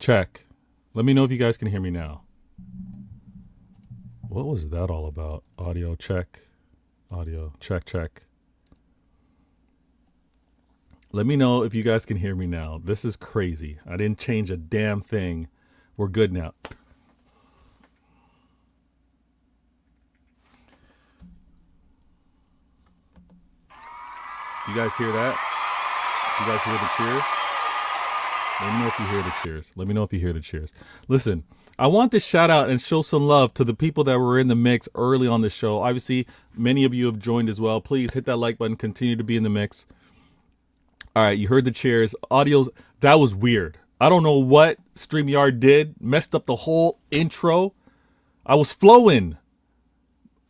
Check. Let me know if you guys can hear me now. What was that all about? Audio check. Audio check, check. Let me know if you guys can hear me now. This is crazy. I didn't change a damn thing. We're good now. You guys hear that? You guys hear the cheers? Let me know if you hear the cheers. Let me know if you hear the cheers. Listen, I want to shout out and show some love to the people that were in the mix early on the show. Obviously, many of you have joined as well. Please hit that like button. Continue to be in the mix. All right, you heard the cheers. Audios, that was weird. I don't know what StreamYard did. Messed up the whole intro. I was flowing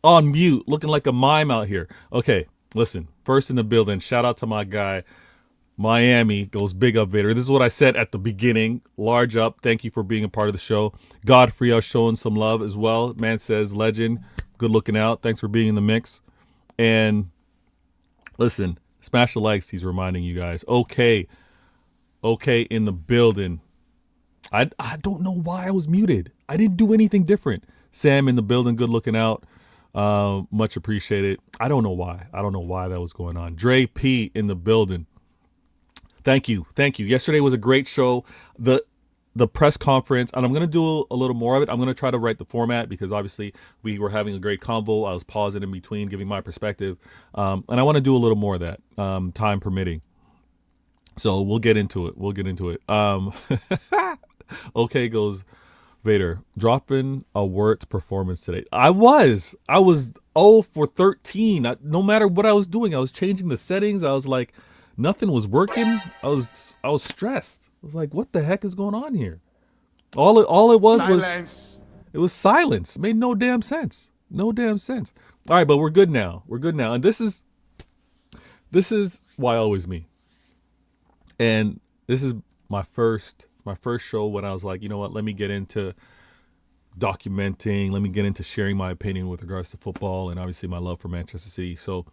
on mute, looking like a mime out here. Okay, listen. First in the building, shout out to my guy, Miami. Goes big up, Vader. This is what I said at the beginning. Large up. Thank you for being a part of the show. Godfrey, I was showing some love as well. Man says, legend. Good looking out. Thanks for being in the mix. And listen, smash the likes. He's reminding you guys. Okay in the building. I don't know why I was muted. I didn't do anything different. Sam in the building. Good looking out. Much appreciated. I don't know why. I don't know why that was going on. Dre P in the building. Thank you. Thank you. Yesterday was a great show. The press conference, and I'm going to do a little more of it. I'm going to try to write the format because obviously we were having a great convo. I was pausing in between, giving my perspective. And I want to do a little more of that, time permitting. So we'll get into it. We'll get into it. Okay, goes Vader, dropping a Wirtz performance today. I was 0 for 13. No matter what I was doing, I was changing the settings. I was like, nothing was working. I was stressed. I was like, what the heck is going on here? All it was silence. It was silence. It made no damn sense. No damn sense. All right, but we're good now. We're good now. And this is Why Always Me. And this is my first show when I was like, you know what, let me get into documenting, let me get into sharing my opinion with regards to football and obviously my love for Manchester City. So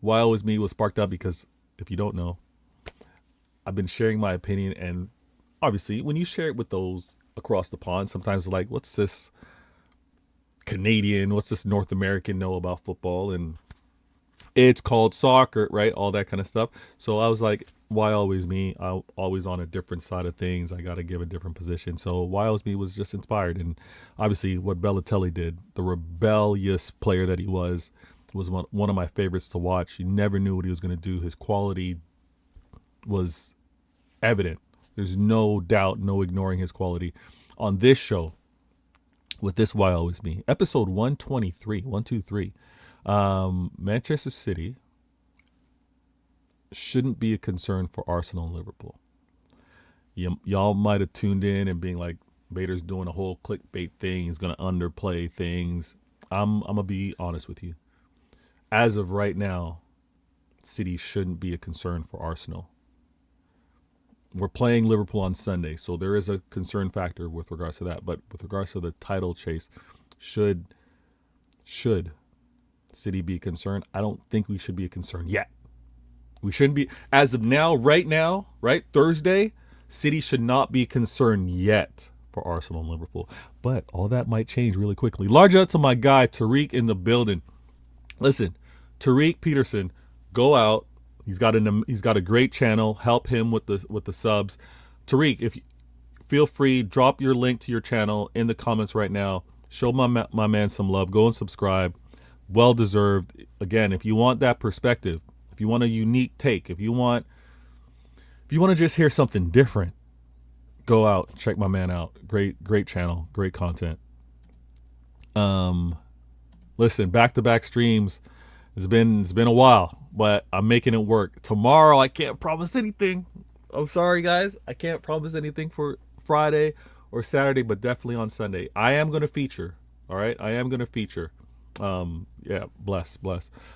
Why Always Me was sparked up because, if you don't know, I've been sharing my opinion, and obviously when you share it with those across the pond, sometimes they're like, what's this Canadian, what's this North American know about football? And it's called soccer, right? All that kind of stuff. So I was like, why always me? I'm always on a different side of things. I got to give a different position. So why always me was just inspired. And obviously what Balotelli did, the rebellious player that he was one of my favorites to watch. You never knew what he was going to do. His quality was evident. There's no doubt, no ignoring his quality. On this show, with this Why Always Me, episode 123, Manchester City shouldn't be a concern for Arsenal and Liverpool. Y'all might have tuned in and being like, Vader's doing a whole clickbait thing. He's going to underplay things. I'm going to be honest with you. As of right now, City shouldn't be a concern for Arsenal. We're playing Liverpool on Sunday, so there is a concern factor with regards to that. But with regards to the title chase, should City be concerned? I don't think we should be a concern yet. We shouldn't be, as of now, right? Thursday, City should not be concerned yet for Arsenal and Liverpool. But all that might change really quickly. Large out to my guy, Tariq, in the building. Listen, Tariq Peterson, go out. He's got a great channel. Help him with the subs. Tariq, if you feel free, drop your link to your channel in the comments right now. Show my man some love. Go and subscribe. Well deserved. Again, if you want that perspective, if you want a unique take, if you want to just hear something different, go out, check my man out. Great channel, great content. Listen, back-to-back streams. It's been a while, but I'm making it work. Tomorrow, I can't promise anything. I'm sorry, guys. I can't promise anything for Friday or Saturday, but definitely on Sunday. I am going to feature. All right, I am going to feature. Yeah, bless.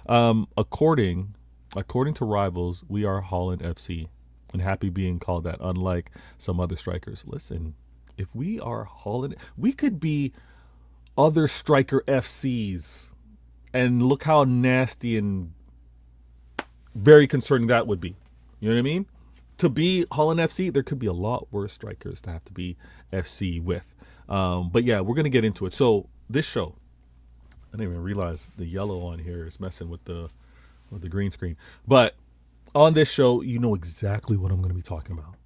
According to Rivals, we are Haaland FC, and happy being called that. Unlike some other strikers. Listen, if we are Haaland, we could be other striker FCs, and look how nasty and very concerning that would be. You know what I mean? to be Haaland FC, there could be a lot worse strikers to have to be FC with. But yeah, we're going to get into it. So this show, I didn't even realize the yellow on here is messing with the green screen. But on this show, you know exactly what I'm going to be talking about.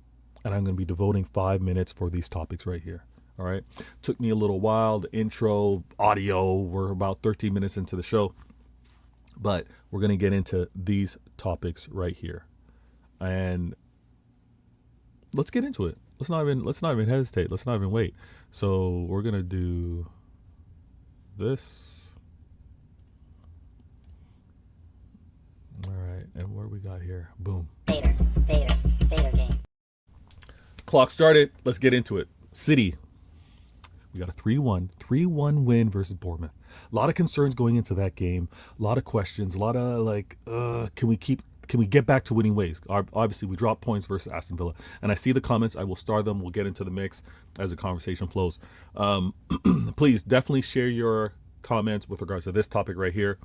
And I'm going to be devoting 5 minutes for these topics right here. All right. Took me a little while. The intro, audio, we're about 13 minutes into the show. But we're going to get into these topics right here. And let's get into it. Let's not even hesitate. Let's not even wait. So we're going to do this. All right. And what we got here? Boom. Vader game. Clock started. Let's get into it. City. We got a 3-1 win versus Bournemouth. A lot of concerns going into that game. A lot of questions. A lot of can we get back to winning ways? Obviously, we dropped points versus Aston Villa. And I see the comments. I will star them. We'll get into the mix as the conversation flows. Please definitely share your comments with regards to this topic right here.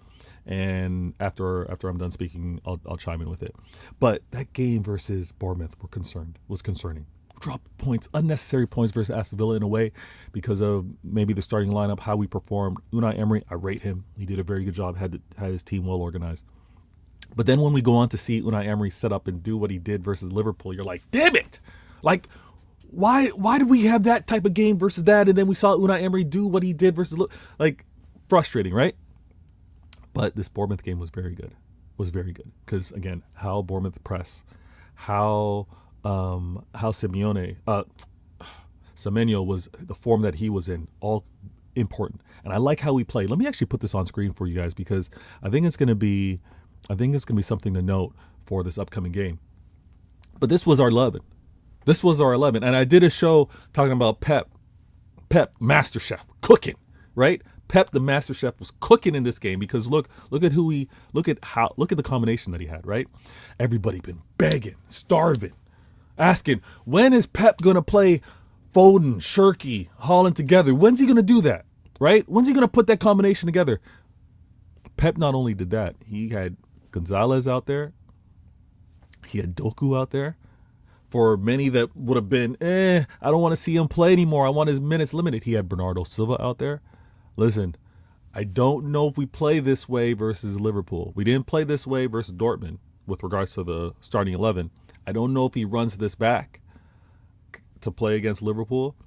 And after I'm done speaking, I'll chime in with it. But that game versus Bournemouth was concerning. Dropped points, unnecessary points versus Aston Villa in a way because of maybe the starting lineup, how we performed. Unai Emery, I rate him. He did a very good job, had his team well organized. But then when we go on to see Unai Emery set up and do what he did versus Liverpool, you're like, damn it! Like, why did we have that type of game versus that? And then we saw Unai Emery do what he did versus, frustrating, right? But this Bournemouth game was very good. Because, again, how Bournemouth press, how Semenyo was, the form that he was in, all important. And I like how we played. Let me actually put this on screen for you guys because I think it's going to be something to note for this upcoming game. But this was our 11. And I did a show talking about Pep Master Chef cooking, right? Pep the Master Chef was cooking in this game because look at the combination that he had, right? Everybody been begging, starving, asking, when is Pep going to play Foden, Cherki, Haaland together? When's he going to do that, right? When's he going to put that combination together? Pep not only did that, he had Gonzalez out there. He had Doku out there. For many that would have been, I don't want to see him play anymore. I want his minutes limited. He had Bernardo Silva out there. Listen, I don't know if we play this way versus Liverpool. We didn't play this way versus Dortmund with regards to the starting 11. I don't know if he runs this back to play against Liverpool,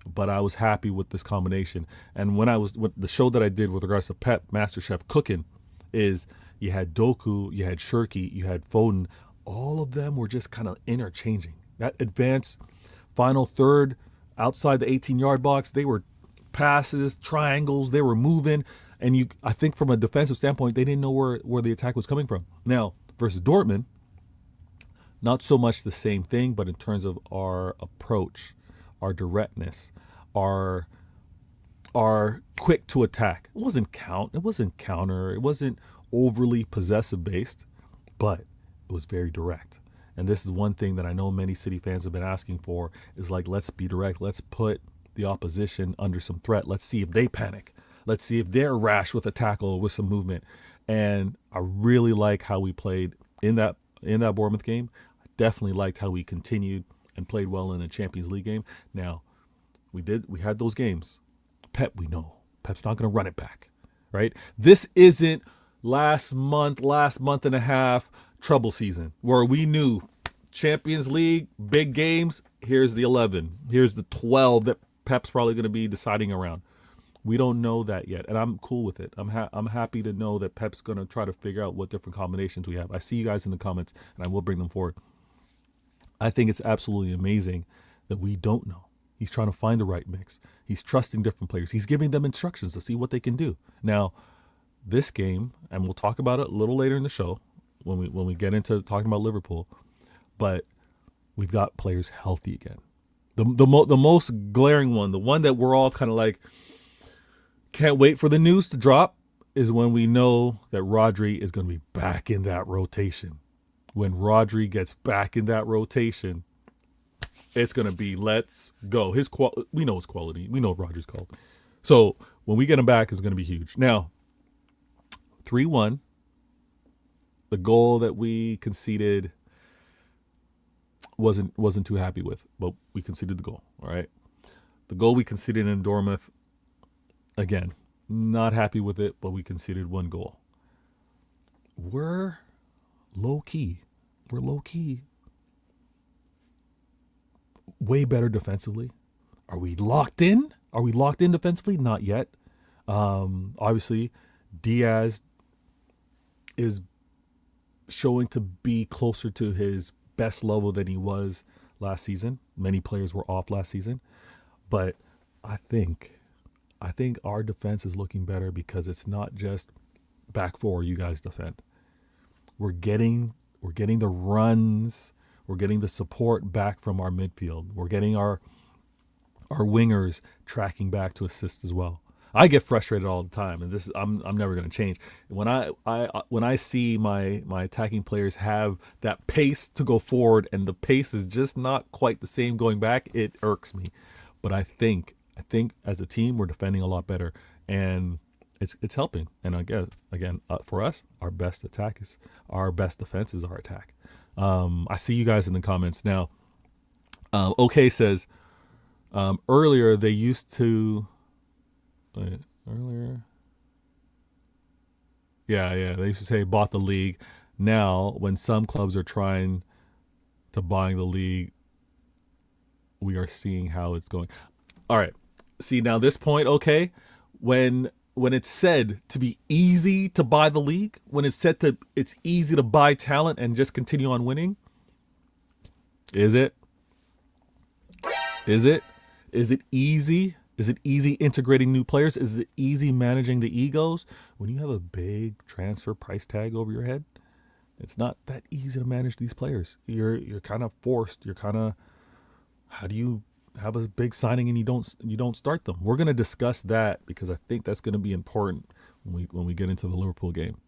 but I was happy with this combination. And with the show that I did with regards to Pep MasterChef cooking is you had Doku, you had Cherki, you had Foden. All of them were just kind of interchanging. That advanced final third outside the 18-yard box, they were passes, triangles, they were moving. And I think from a defensive standpoint, they didn't know where the attack was coming from. Now, versus Dortmund, not so much the same thing, but in terms of our approach, our directness, our quick to attack. It wasn't counter, it wasn't overly possessive based, but it was very direct. And this is one thing that I know many City fans have been asking for is let's be direct. Let's put the opposition under some threat. Let's see if they panic. Let's see if they're rash with a tackle, with some movement. And I really like how we played in that Bournemouth game. I definitely liked how we continued and played well in a Champions League game. Now, we had those games. Pep, we know. Pep's not going to run it back, right? This isn't last month and a half trouble season where we knew Champions League, big games, here's the 11. Here's the 12 that Pep's probably going to be deciding around. We don't know that yet, and I'm cool with it. I'm happy to know that Pep's going to try to figure out what different combinations we have. I see you guys in the comments, and I will bring them forward. I think it's absolutely amazing that we don't know. He's trying to find the right mix. He's trusting different players. He's giving them instructions to see what they can do. Now, this game, and we'll talk about it a little later in the show when we get into talking about Liverpool, but we've got players healthy again. The most glaring one, the one that we're all kind of like, can't wait for the news to drop, is when we know that Rodri is going to be back in that rotation. When Rodri gets back in that rotation, it's going to be, let's go. We know his quality. We know Rodri's quality. So when we get him back, it's going to be huge. Now, 3-1, the goal that we conceded wasn't too happy with, but we conceded the goal. All right, the goal we conceded in Dortmund, again, not happy with it, but we conceded one goal. We're low key. We're low key. Way better defensively. Are we locked in? Are we locked in defensively? Not yet. Obviously, Diaz is showing to be closer to his best level than he was last season. Many players were off last season, but I think our defense is looking better because it's not just back four you guys defend. We're getting the runs, we're getting the support back from our midfield. We're getting our wingers tracking back to assist as well. I get frustrated all the time, and this I'm never going to change. When I see my attacking players have that pace to go forward, and the pace is just not quite the same going back, it irks me. But I think as a team we're defending a lot better, and it's helping. And I guess again for us, our best defense is our attack. I see you guys in the comments now. OK says earlier they used to. Earlier, yeah, they used to say bought the league. Now, when some clubs are trying to buying the league, we are seeing how it's going. All right, see now this point, okay, when it's said to be easy to buy the league, when it's said to it's easy to buy talent and just continue on winning, is it? Is it easy? Is it easy integrating new players? Is it easy managing the egos? When you have a big transfer price tag over your head, it's not that easy to manage these players. You're kind of forced. You're kind of, how do you have a big signing and you don't start them? We're going to discuss that because I think that's going to be important when we get into the Liverpool game.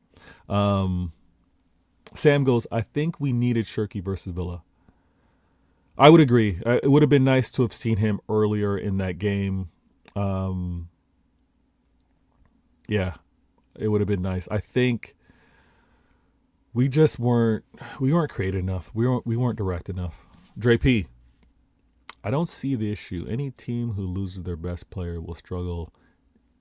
Sam goes, I think we needed Cherki versus Villa. I would agree. It would have been nice to have seen him earlier in that game. Yeah, it would have been nice. I think we weren't creative enough. We weren't direct enough. Dre P, I don't see the issue. Any team who loses their best player will struggle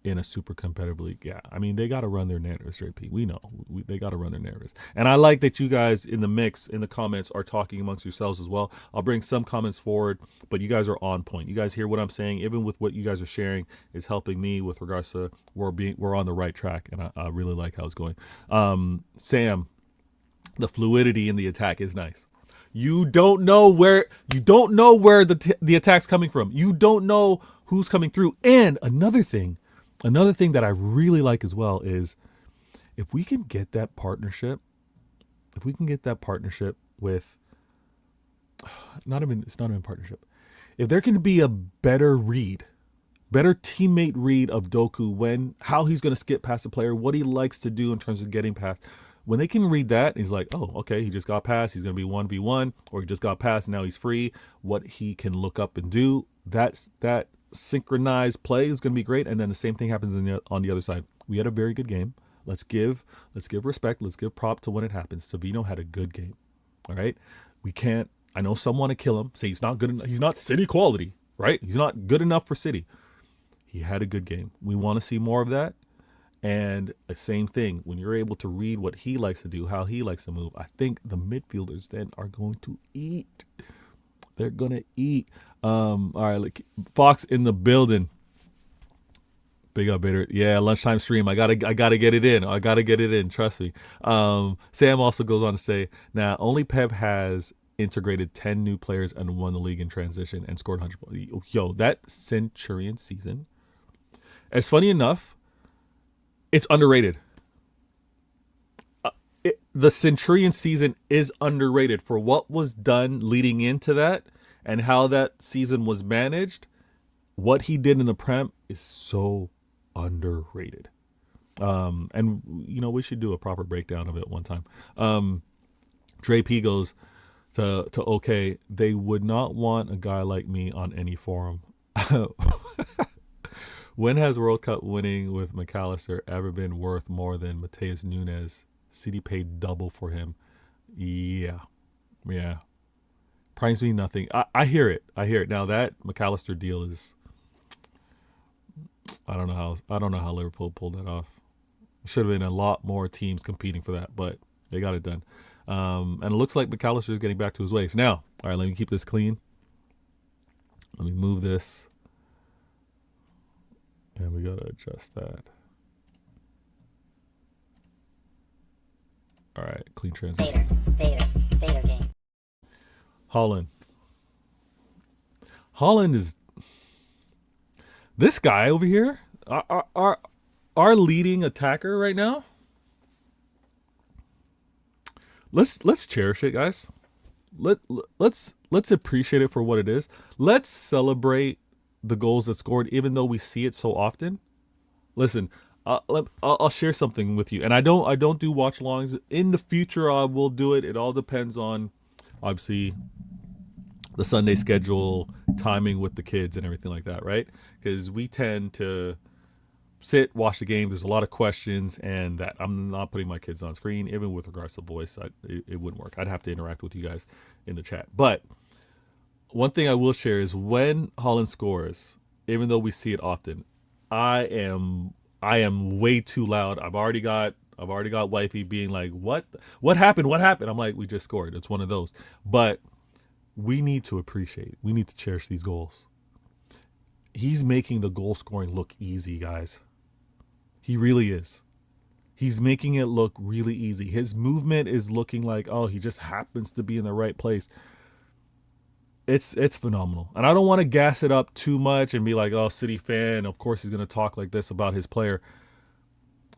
in a super competitive league. Yeah, I mean, they got to run their narratives, JP. We know. They got to run their narratives. And I like that you guys in the mix, in the comments, are talking amongst yourselves as well. I'll bring some comments forward, but you guys are on point. You guys hear what I'm saying. Even with what you guys are sharing is helping me with regards to we're on the right track, and I really like how it's going. Sam, the fluidity in the attack is nice. You don't know where the attack's coming from. You don't know who's coming through. And another thing that I really like as well is if we can get that partnership with, it's not even partnership. If there can be a better teammate read of Doku, how he's going to skip past the player, what he likes to do in terms of getting past. When they can read that, he's like, oh, okay, he just got past. He's going to be 1v1, or he just got past and now he's free. What he can look up and do, that synchronized play is going to be great. And then the same thing happens on the other side. We had a very good game. Let's give respect. Let's give prop to when it happens. Savino had a good game. All right. I know some want to kill him, say he's not good enough. He's not City quality, right? He's not good enough for City. He had a good game. We want to see more of that. And the same thing, when you're able to read what he likes to do, how he likes to move, I think the midfielders then are going to eat. They're going to eat. All right, look, Fox in the building. Big up, Bader. Yeah, lunchtime stream. I gotta get it in. I gotta get it in. Trust me. Sam also goes on to say, now only Pep has integrated 10 new players and won the league in transition and scored 100 points. Yo, that Centurion season, as funny enough, it's underrated. The Centurion season is underrated for what was done leading into that and how that season was managed. What he did in the Prem is so underrated. And, we should do a proper breakdown of it one time. Dre P goes to OK, they would not want a guy like me on any forum. When has World Cup winning with McAllister ever been worth more than Mateus Nunes? City paid double for him. Yeah. Primes mean nothing. I hear it. I hear it. Now that McAllister deal is, I don't know how Liverpool pulled that off. Should have been a lot more teams competing for that, but they got it done. And it looks like McAllister is getting back to his ways. Now, all right, let me keep this clean. Let me move this. And we got to adjust that. All right, clean transition. Vader game. Haaland. Haaland is this guy over here, our leading attacker right now. Let's cherish it, guys. Let's appreciate it for what it is. Let's celebrate the goals that scored, even though we see it so often. Listen, I'll share something with you, and I don't do watch longs. In the future, I will do it. It all depends on, obviously, the Sunday schedule, timing with the kids, and everything like that, right? Because we tend to sit, watch the game. There's a lot of questions, and that I'm not putting my kids on screen, even with regards to voice. It wouldn't work. I'd have to interact with you guys in the chat. But one thing I will share is when Haaland scores, even though we see it often, I am way too loud. I've already got wifey being like, what happened? What happened? I'm like, we just scored. It's one of those. But we need to appreciate. We need to cherish these goals. He's making the goal scoring look easy, guys. He really is. He's making it look really easy. His movement is looking like, oh, he just happens to be in the right place. It's phenomenal. And I don't want to gas it up too much and be like, oh, City fan, of course he's going to talk like this about his player.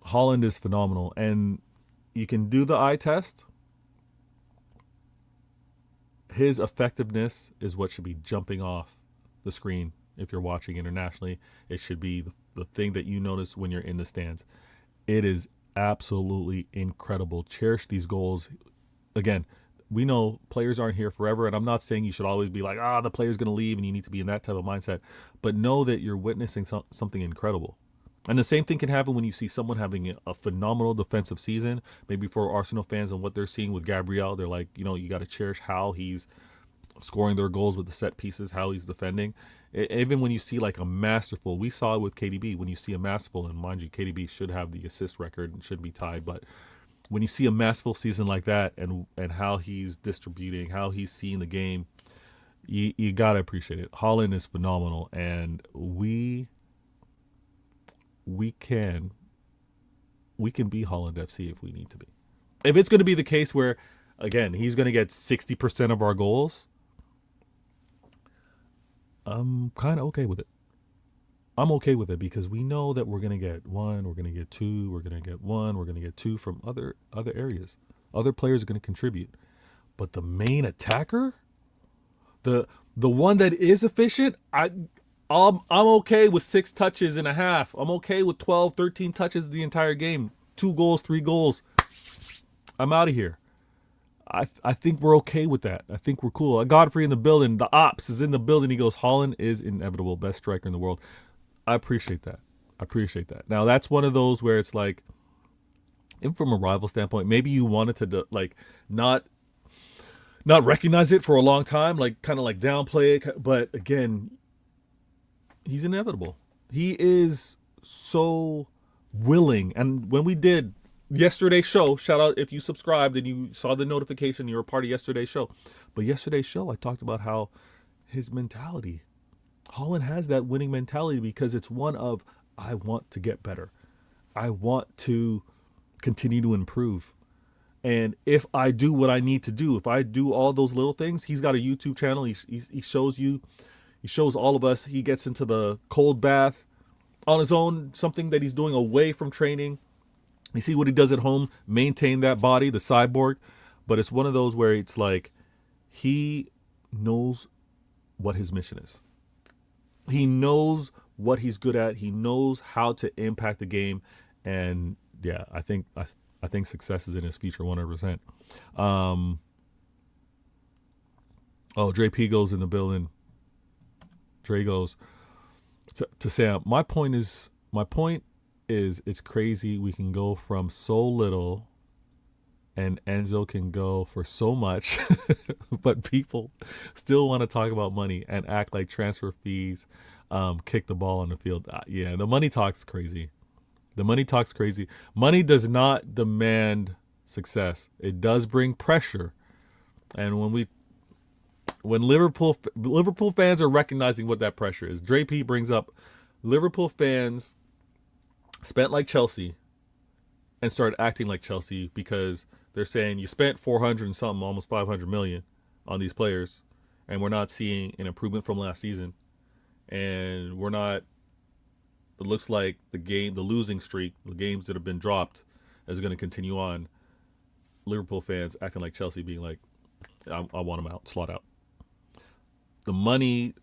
Haaland is phenomenal. And you can do the eye test. His effectiveness is what should be jumping off the screen. If you're watching internationally, it should be the thing that you notice when you're in the stands. It is absolutely incredible. Cherish these goals. Again, we know players aren't here forever, and I'm not saying you should always be like, the player's going to leave and you need to be in that type of mindset. But know that you're witnessing something incredible. And the same thing can happen when you see someone having a phenomenal defensive season. Maybe for Arsenal fans and what they're seeing with Gabriel, they're like, you got to cherish how he's scoring their goals with the set pieces, how he's defending. Even when you see like a masterful, we saw it with KDB, when you see a masterful, and mind you, KDB should have the assist record and should be tied, but when you see a masterful season like that and how he's distributing, how he's seeing the game, you got to appreciate it. Haaland is phenomenal, and we can be Haaland FC if we need to be. If it's going to be the case where, again, he's going to get 60% of our goals, I'm kind of okay with it. I'm okay with it because we know that we're going to get one, we're going to get two, we're going to get one, we're going to get two from other areas. Other players are going to contribute. But the main attacker, the one that is efficient, I'm okay with 6 touches and a half. I'm okay with 12, 13 touches the entire game. 2 goals, 3 goals. I'm out of here. I think we're okay with that. I think we're cool. Godfrey in the building. The ops is in the building. He goes, Haaland is inevitable. Best striker in the world. I appreciate that. Now, that's one of those where it's like, even from a rival standpoint, maybe you wanted to like not recognize it for a long time, like kind of like downplay it. But again, he's inevitable. He is so willing. And when we did yesterday's show, shout out if you subscribed and you saw the notification, you were part of yesterday's show. But yesterday's show, I talked about how his mentality, Haaland has that winning mentality because it's one of, I want to get better. I want to continue to improve. And if I do what I need to do, if I do all those little things, he's got a YouTube channel. He shows you, he shows all of us. He gets into the cold bath on his own, something that he's doing away from training. You see what he does at home, maintain that body, the cyborg. But it's one of those where it's like he knows what his mission is. He knows what he's good at. He knows how to impact the game. And yeah, I think success is in his future 100%. Dre P goes in the building. Dre goes to Sam. My point is it's crazy. We can go from so little and Enzo can go for so much, but people still want to talk about money and act like transfer fees kick the ball on the field. Yeah, the money talk's crazy. The money talk's crazy. Money does not demand success. It does bring pressure. And when Liverpool fans are recognizing what that pressure is, Dre P brings up Liverpool fans spent like Chelsea and started acting like Chelsea because they're saying you spent 400 and something, almost 500 million on these players, and we're not seeing an improvement from last season. And we're not, it looks like the losing streak, the games that have been dropped is going to continue on. Liverpool fans acting like Chelsea, being like, I want them out, slot out. The money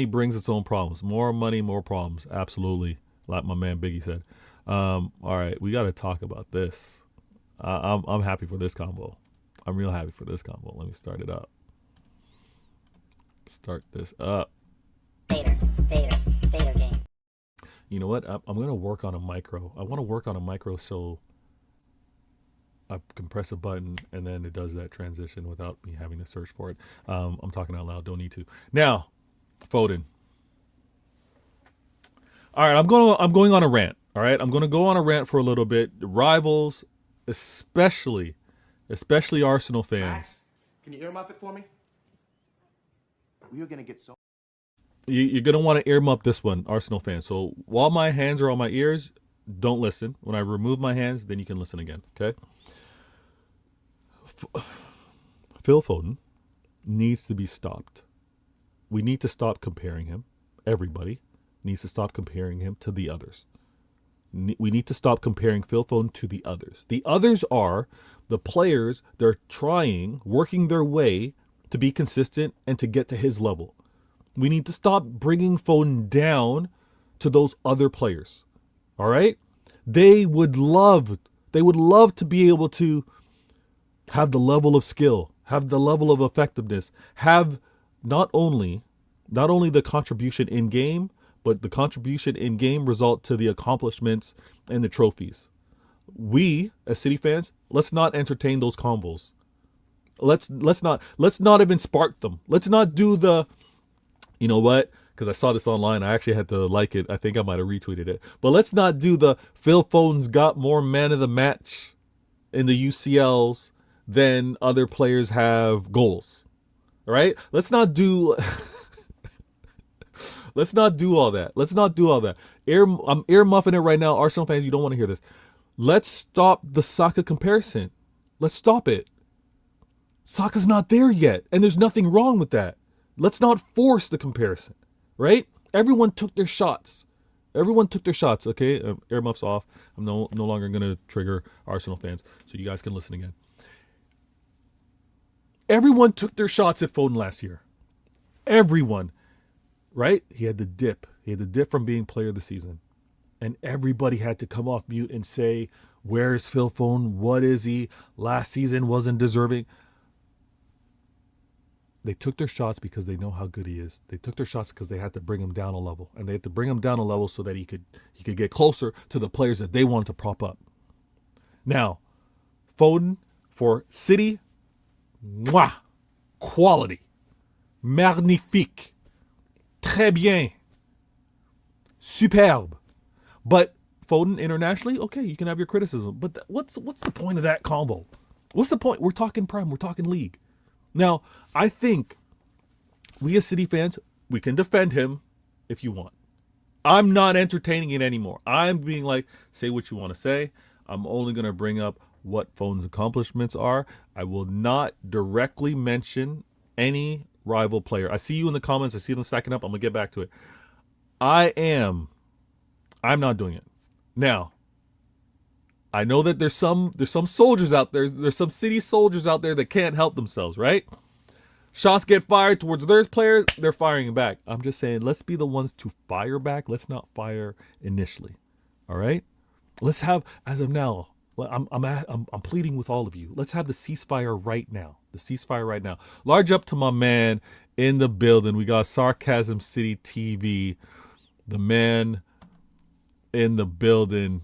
brings its own problems. More money, more problems. Absolutely. Like my man Biggie said. All right, we got to talk about this. I'm happy for this combo. I'm real happy for this combo. Let me start it up. Start this up. Vader game. You know what? I'm going to work on a micro. I want to work on a micro so I can press a button and then it does that transition without me having to search for it. I'm talking out loud. Don't need to. Now, Foden. All right, I'm going on a rant. All right, I'm going to go on a rant for a little bit. The rivals, especially Arsenal fans. Max, can you earmuff it for me? We are going to get so... You're going to want to earmuff this one, Arsenal fans. So while my hands are on my ears, don't listen. When I remove my hands, then you can listen again, okay? Phil Foden needs to be stopped. We need to stop comparing him. Everybody needs to stop comparing him to the others. We need to stop comparing Phil Foden to the others. The others are the players that are trying, working their way to be consistent and to get to his level. We need to stop bringing Foden down to those other players. All right? They would love to be able to have the level of skill, have the level of effectiveness, have not only the contribution in game, but the contribution in game result to the accomplishments and the trophies. We, as City fans, let's not entertain those convos. Let's not even spark them. Let's not do the, you know what? Because I saw this online. I actually had to like it. I think I might have retweeted it. But let's not do the Phil Foden's got more man of the match in the UCLs than other players have goals. All right? Let's not do let's not do all that. Let's not do all that. I'm earmuffing it right now. Arsenal fans, you don't want to hear this. Let's stop the Saka comparison. Let's stop it. Saka's not there yet, and there's nothing wrong with that. Let's not force the comparison, right? Everyone took their shots. Okay? Earmuffs off. I'm no longer going to trigger Arsenal fans, so you guys can listen again. Everyone took their shots at Foden last year. Everyone, right? He had the dip. He had the dip from being player of the season. And everybody had to come off mute and say, where's Phil Foden? What is he? Last season wasn't deserving. They took their shots because they know how good he is. They took their shots because they had to bring him down a level. And they had to bring him down a level so that he could get closer to the players that they wanted to prop up. Now, Foden for City, mwah, quality, magnifique, très bien, superbe. But Foden internationally, okay, you can have your criticism. But what's the point of that combo? What's the point? We're talking Prem. We're talking league. Now, I think we as City fans, we can defend him if you want. I'm not entertaining it anymore. I'm being like, say what you want to say. I'm only going to bring up what Foden's accomplishments are. I will not directly mention any rival player. I see you in the comments. I see them stacking up. I'm going to get back to it. I'm not doing it. Now, I know that there's some soldiers out there. There's some City soldiers out there that can't help themselves, right? Shots get fired towards their players, they're firing back. I'm just saying, let's be the ones to fire back. Let's not fire initially. All right? Let's have, as of now, I'm pleading with all of you. Let's have the ceasefire right now. The ceasefire right now. Large up to my man in the building. We got SarcasmTV, the man in the building.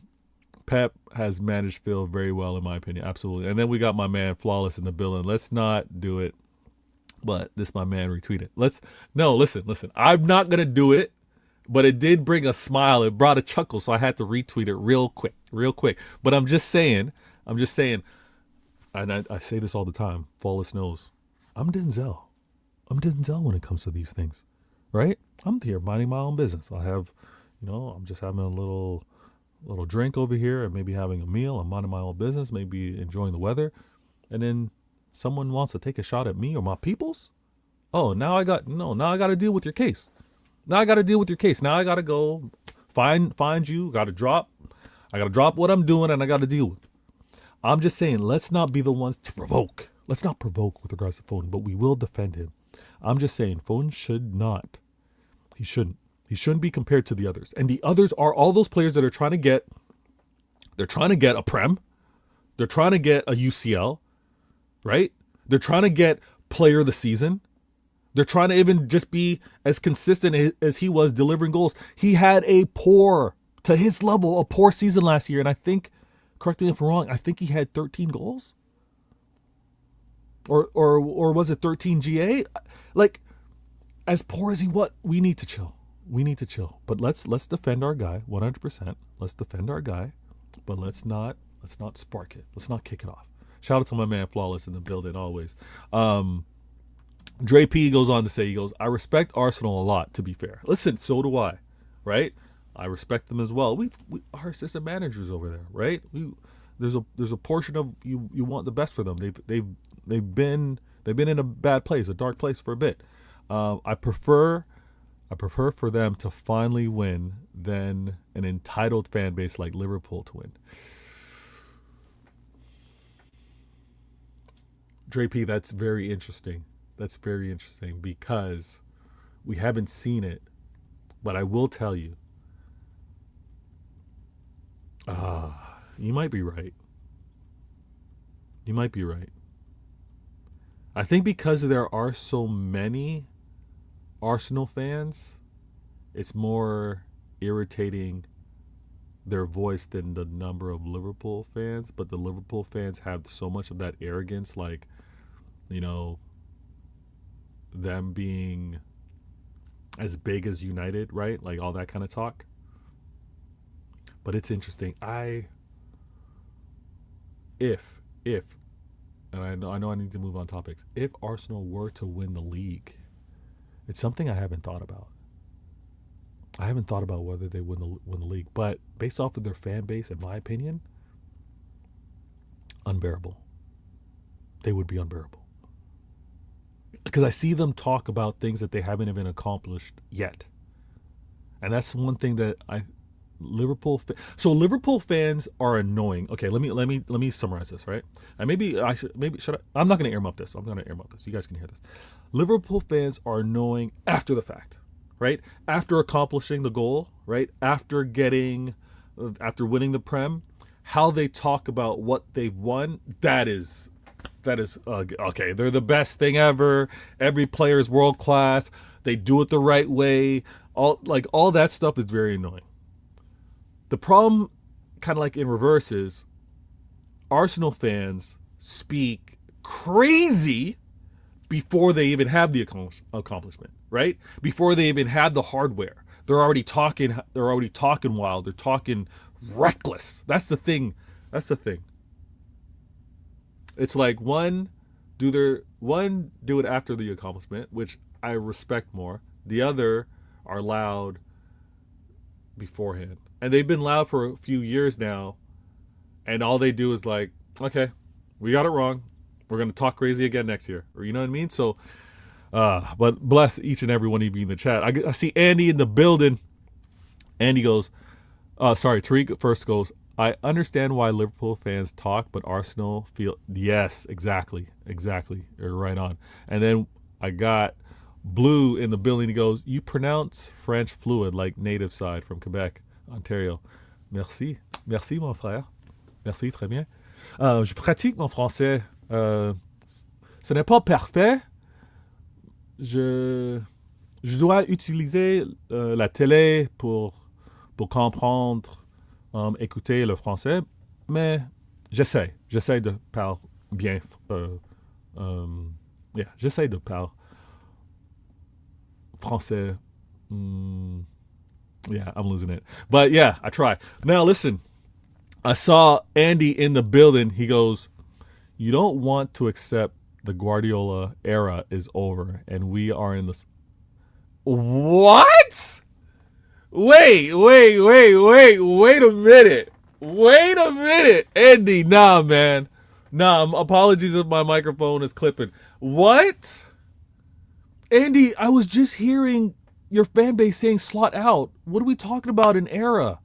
Pep has managed Phil very well, in my opinion. Absolutely. And then we got my man Flawless in the building. Let's not do it. But this my man retweeted. Listen. I'm not going to do it. But it did bring a smile. It brought a chuckle. So I had to retweet it real quick. But I'm just saying. And I say this all the time. Flawless knows. I'm Denzel when it comes to these things. Right? I'm here minding my own business. I have, I'm just having a little drink over here and maybe having a meal. I'm minding my own business, maybe enjoying the weather. And then someone wants to take a shot at me or my peoples. Oh, now I got to deal with your case. Now I got to go find you. I got to drop what I'm doing and I got to deal with. I'm just saying, let's not be the ones to provoke. Let's not provoke with regards to Foden, but we will defend him. I'm just saying, Foden he shouldn't be compared to the others. And the others are all those players that are trying to get a Prem. They're trying to get a UCL, right? They're trying to get player of the season. They're trying to even just be as consistent as he was delivering goals. He had to his level, a poor season last year. And I think, correct me if I'm wrong, I think he had 13 goals. Or was it 13 GA? Like, as poor as he was, we need to chill. But let's defend our guy 100%. Let's defend our guy, but let's not spark it. Let's not kick it off. Shout out to my man Flawless in the building always. Dre P goes on to say, I respect Arsenal a lot, to be fair. Listen, so do I, right? I respect them as well. We are assistant managers over there, right? There's a portion of you want the best for them. They've been in a bad place, a dark place for a bit. I prefer for them to finally win than an entitled fan base like Liverpool to win. Dre P, that's very interesting. Because we haven't seen it. But I will tell you, you might be right. I think because there are so many Arsenal fans, it's more irritating their voice than the number of Liverpool fans. But the Liverpool fans have so much of that arrogance, like, them being as big as United, right? Like all that kind of talk. But it's interesting. If and I know I need to move on topics. If Arsenal were to win the league, it's something I haven't thought about. I haven't thought about whether they win the league, but based off of their fan base, in my opinion, unbearable. They would be unbearable. Because I see them talk about things that they haven't even accomplished yet. And that's one thing that Liverpool fans are annoying. Okay, let me summarize this, right? And I'm not going to ear muff this. I'm going to ear muff this. You guys can hear this. Liverpool fans are annoying after the fact, right? After accomplishing the goal, right? After winning the Prem, how they talk about what they've won, that is okay. They're the best thing ever. Every player is world class. They do it the right way. All that stuff is very annoying. The problem, kind of like in reverse, is Arsenal fans speak crazy before they even have the accomplishment, right? Before they even have the hardware. They're already talking wild. They're talking reckless. That's the thing. It's like one do it after the accomplishment, which I respect more. The other are loud beforehand. And they've been loud for a few years now, and all they do is like, okay, we got it wrong. We're going to talk crazy again next year. Or you know what I mean? So, but bless each and every one of you in the chat. I see Andy in the building. Andy goes, Tariq first goes, I understand why Liverpool fans talk, but Arsenal feel, yes, exactly. You're right on. And then I got Blue in the building. He goes, you pronounce French fluid like native side from Quebec, Ontario. Merci mon frère. Merci, très bien. Je pratique mon français. Ce n'est pas parfait. Je dois utiliser la télé pour comprendre écouter le français, mais j'essaie de parler bien. Yeah, j'essaie de parler français. Yeah, I'm losing it. But yeah, I try. Now listen, I saw Andy in the building. He goes, "You don't want to accept the Guardiola era is over, and we are in this." What? Wait a minute. Wait a minute. Andy, nah, man. Nah, apologies if my microphone is clipping. What? Andy, I was just hearing your fan base saying slot out. What are we talking about in era?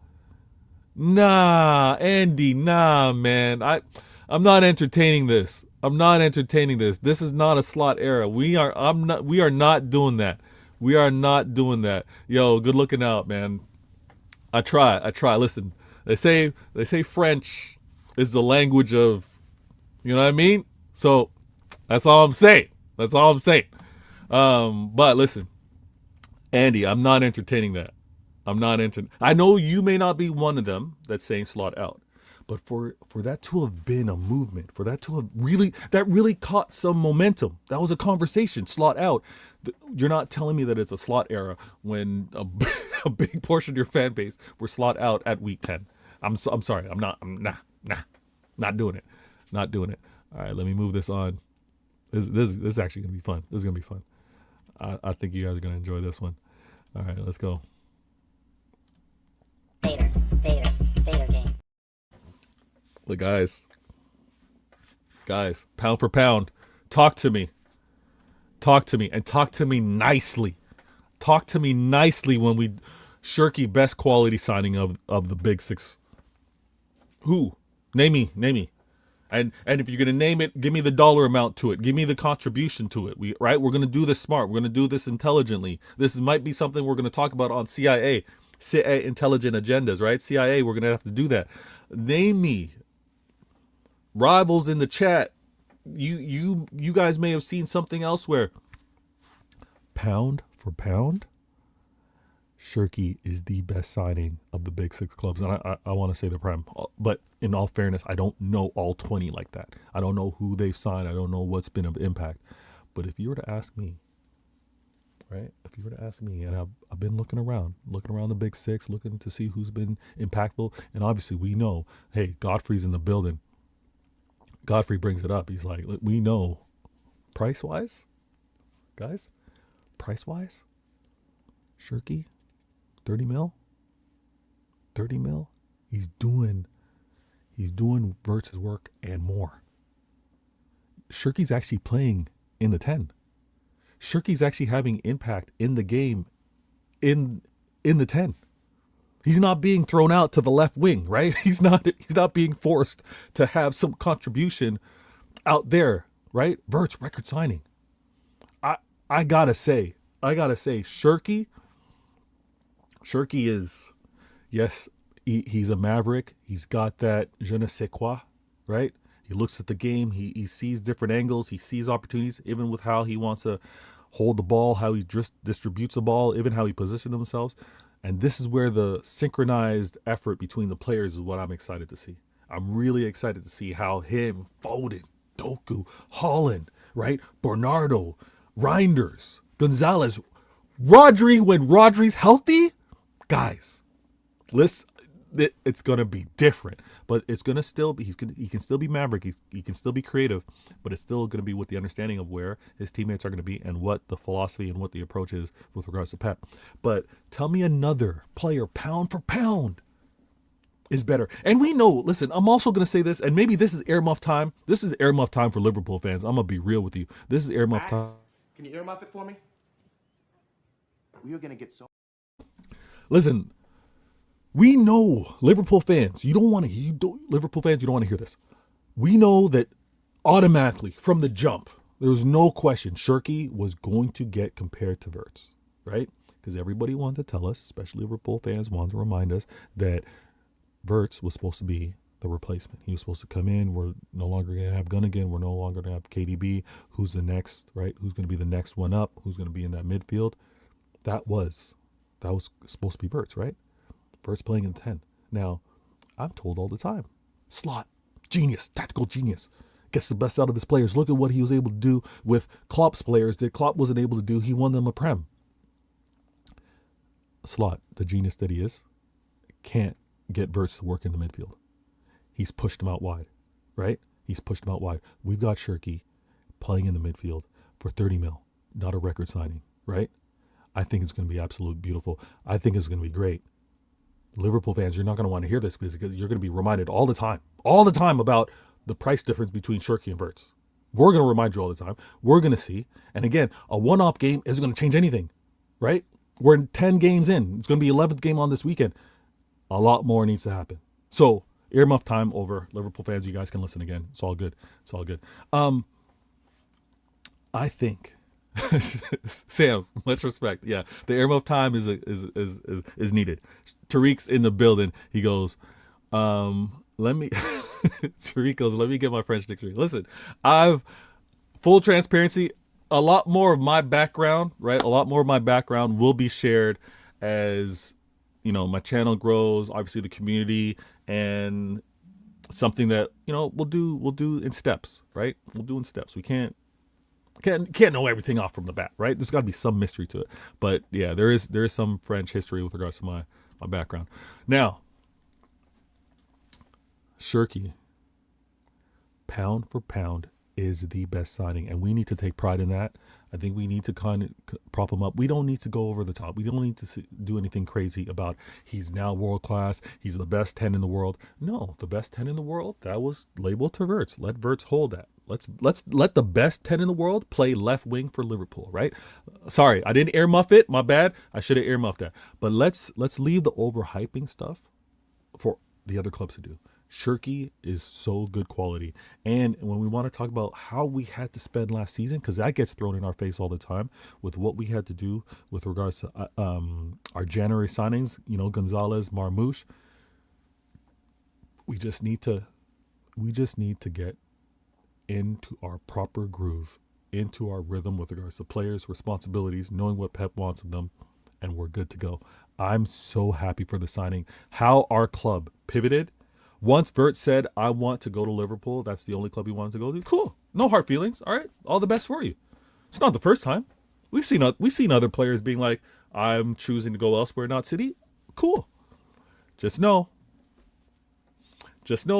Nah, Andy, nah, man. I'm not entertaining this. I'm not entertaining this. This is not a slot era. We are not doing that. We are not doing that. Yo, good looking out, man. I try. Listen, they say French is the language of, you know what I mean? So that's all I'm saying. But listen, Andy, I'm not entertaining that. I know you may not be one of them that's saying slot out, but for that to have been a movement, for that to have really caught some momentum, that was a conversation. Slot out. You're not telling me that it's a slot era when a big portion of your fan base were slot out at week 10. I'm sorry. I'm not doing it. Not doing it. All right, let me move this on. This is actually gonna be fun. This is gonna be fun. I think you guys are gonna enjoy this one. All right, let's go. Vader game. Look, guys, pound for pound, talk to me, and talk to me nicely. Talk to me nicely when we Cherki best quality signing of the big six. Who? Name me. And if you're gonna name it, give me the dollar amount to it. Give me the contribution to it. We're gonna do this smart. We're gonna do this intelligently. This might be something we're gonna talk about on CIA intelligent agendas, right? CIA, we're gonna have to do that. Name me. Rivals in the chat. You guys may have seen something elsewhere. Pound for pound, Cherki is the best signing of the big six clubs. And I want to say the prime. But in all fairness, I don't know all 20 like that. I don't know who they've signed. I don't know what's been of impact. But if you were to ask me, right? If you were to ask me, and I've been looking around the big six, looking to see who's been impactful. And obviously we know, hey, Godfrey's in the building. Godfrey brings it up. He's like, look, we know price-wise, guys, price-wise, Cherki, 30 mil. He's doing Verts' work and more. Cherki's actually playing in the 10. Cherki's actually having impact in the game in the 10. He's not being thrown out to the left wing, right? He's not being forced to have some contribution out there, right? Verts, record signing. I gotta say, Cherki is, yes, he's a maverick. He's got that je ne sais quoi, right? He looks at the game. He sees different angles. He sees opportunities, even with how he wants to hold the ball, how he just distributes the ball, even how he positions himself. And this is where the synchronized effort between the players is what I'm excited to see. I'm really excited to see how him, Foden, Doku, Haaland, right? Bernardo, Reinders, Gonzalez, Rodri, when Rodri's healthy, guys, listen, it's going to be different. But it's going to still be, he can still be maverick, he can still be creative, but it's still going to be with the understanding of where his teammates are going to be and what the philosophy and what the approach is with regards to Pep. But tell me another player, pound for pound, is better. And we know, listen, I'm also going to say this, and maybe this is earmuff time. This is earmuff time for Liverpool fans. I'm going to be real with you. This is earmuff time. Can you earmuff it for me? We are going to get so... Listen, we know, Liverpool fans, you don't want to hear this. We know that automatically from the jump, there was no question Cherki was going to get compared to Verts, right? Because everybody wanted to tell us, especially Liverpool fans wanted to remind us that Verts was supposed to be the replacement. He was supposed to come in. We're no longer going to have Gunnigan. We're no longer going to have KDB. Who's the next, right? Who's going to be the next one up? Who's going to be in that midfield? That was supposed to be Verts, right? Verts playing in 10. Now, I'm told all the time. Slot, genius, tactical genius. Gets the best out of his players. Look at what he was able to do with Klopp's players that Klopp wasn't able to do. He won them a Prem. Slot, the genius that he is, can't get Wirtz to work in the midfield. He's pushed him out wide, right? He's pushed him out wide. We've got Cherki playing in the midfield for 30 mil. Not a record signing, right? I think it's going to be absolutely beautiful. I think it's going to be great. Liverpool fans, you're not going to want to hear this because you're going to be reminded all the time about the price difference between Cherki and Wirtz. We're going to remind you all the time. We're going to see. And again, a one-off game isn't going to change anything, right? We're in 10 games in. It's going to be 11th game on this weekend. A lot more needs to happen. So, earmuff time over. Liverpool fans, you guys can listen again. It's all good. It's all good. I think, Sam, much respect. Yeah, the earmuff time is needed. Tariq's in the building. He goes, Tariq goes, let me get my French dictionary. Listen, full transparency, a lot more of my background, right? A lot more of my background will be shared as, my channel grows, obviously the community, and something that, we'll do in steps, right? We'll do in steps. We can't know everything off from the bat, right? There's got to be some mystery to it. But yeah, there is some French history with regards to my background. Now, Cherki, pound for pound, is the best signing, and we need to take pride in that. I think we need to kind of prop him up. We don't need to go over the top. We don't need to do anything crazy about he's now world class. He's the best 10 in the world. No, the best 10 in the world, that was labeled to Wirtz. Let Wirtz hold that. Let's let the best 10 in the world play left wing for Liverpool, right? Sorry, I didn't earmuff it. My bad. I should have earmuffed that. But let's leave the overhyping stuff for the other clubs to do. Cherki is so good quality. And when we want to talk about how we had to spend last season, because that gets thrown in our face all the time with what we had to do with regards to our January signings, Gonzalez, Marmouche. We just need to get into our proper groove, into our rhythm with regards to players' responsibilities, knowing what Pep wants of them, and we're good to go. I'm so happy for the signing. How our club pivoted. Once Wirtz said, I want to go to Liverpool, that's the only club he wanted to go to. Cool. No hard feelings. All right. All the best for you. It's not the first time. We've seen other players being like, I'm choosing to go elsewhere, not City. Cool. Just know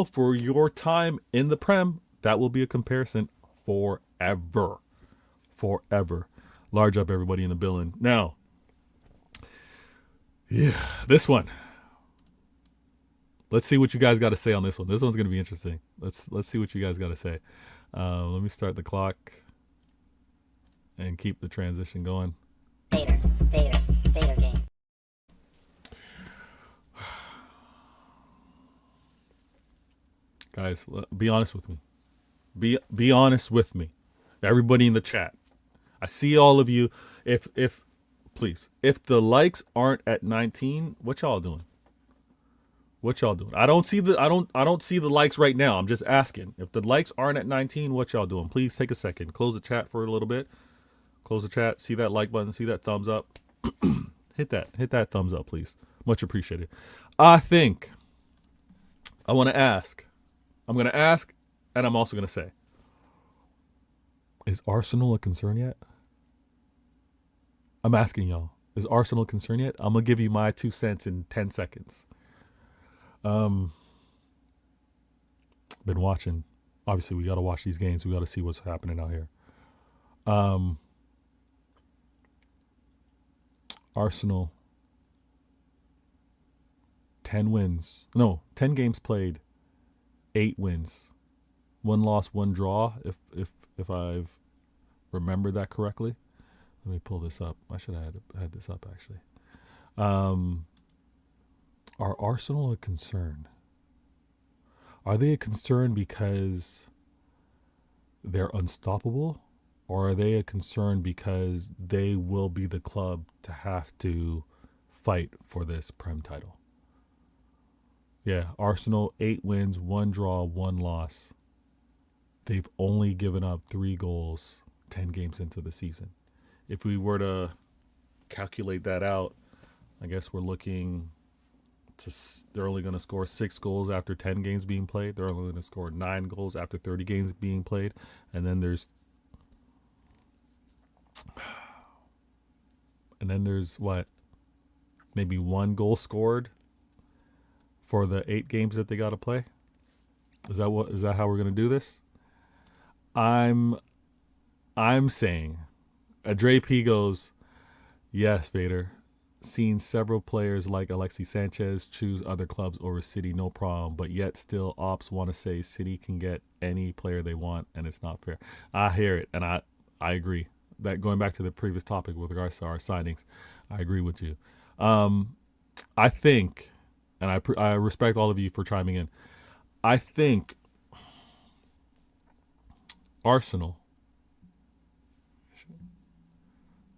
for your time in the Prem, that will be a comparison forever. Forever. Large up everybody in the building. Now, yeah, this one. Let's see what you guys got to say on this one. This one's going to be interesting. Let's see what you guys got to say. Let me start the clock and keep the transition going. Vader game. Guys, be honest with me. Be honest with me. Everybody in the chat. I see all of you. If the likes aren't at 19, what y'all doing? What y'all doing? I don't see the likes right now. I'm just asking. If the likes aren't at 19, what y'all doing? Please take a second. Close the chat for a little bit. Close the chat. See that like button. See that thumbs up. Hit that thumbs up, please. Much appreciated. I think I want to ask. I'm going to ask, and I'm also going to say, is Arsenal a concern yet? I'm asking y'all. Is Arsenal a concern yet? I'm going to give you my 2 cents in 10 seconds. Been watching. Obviously, we got to watch these games. We got to see what's happening out here. Arsenal, 10 wins. No, 10 games played, 8 wins. 1 loss, 1 draw, if I've remembered that correctly. Let me pull this up. I should have had this up, actually. Are Arsenal a concern? Are they a concern because they're unstoppable? Or are they a concern because they will be the club to have to fight for this Prem title? Yeah, Arsenal, 8 wins, 1 draw, 1 loss. They've only given up 3 goals 10 games into the season. If we were to calculate that out, I guess we're looking they're only going to score 6 goals after 10 games being played. They're only going to score 9 goals after 30 games being played. And then there's what? Maybe 1 goal scored for the 8 games that they got to play. Is that how we're going to do this? I'm saying, Dre P goes, yes, Vader. Seen several players like Alexis Sanchez choose other clubs over City, no problem. But yet still ops want to say City can get any player they want, and it's not fair. I hear it, and I agree. That going back to the previous topic with regards to our signings, I agree with you. I think, and I respect all of you for chiming in. I think Arsenal.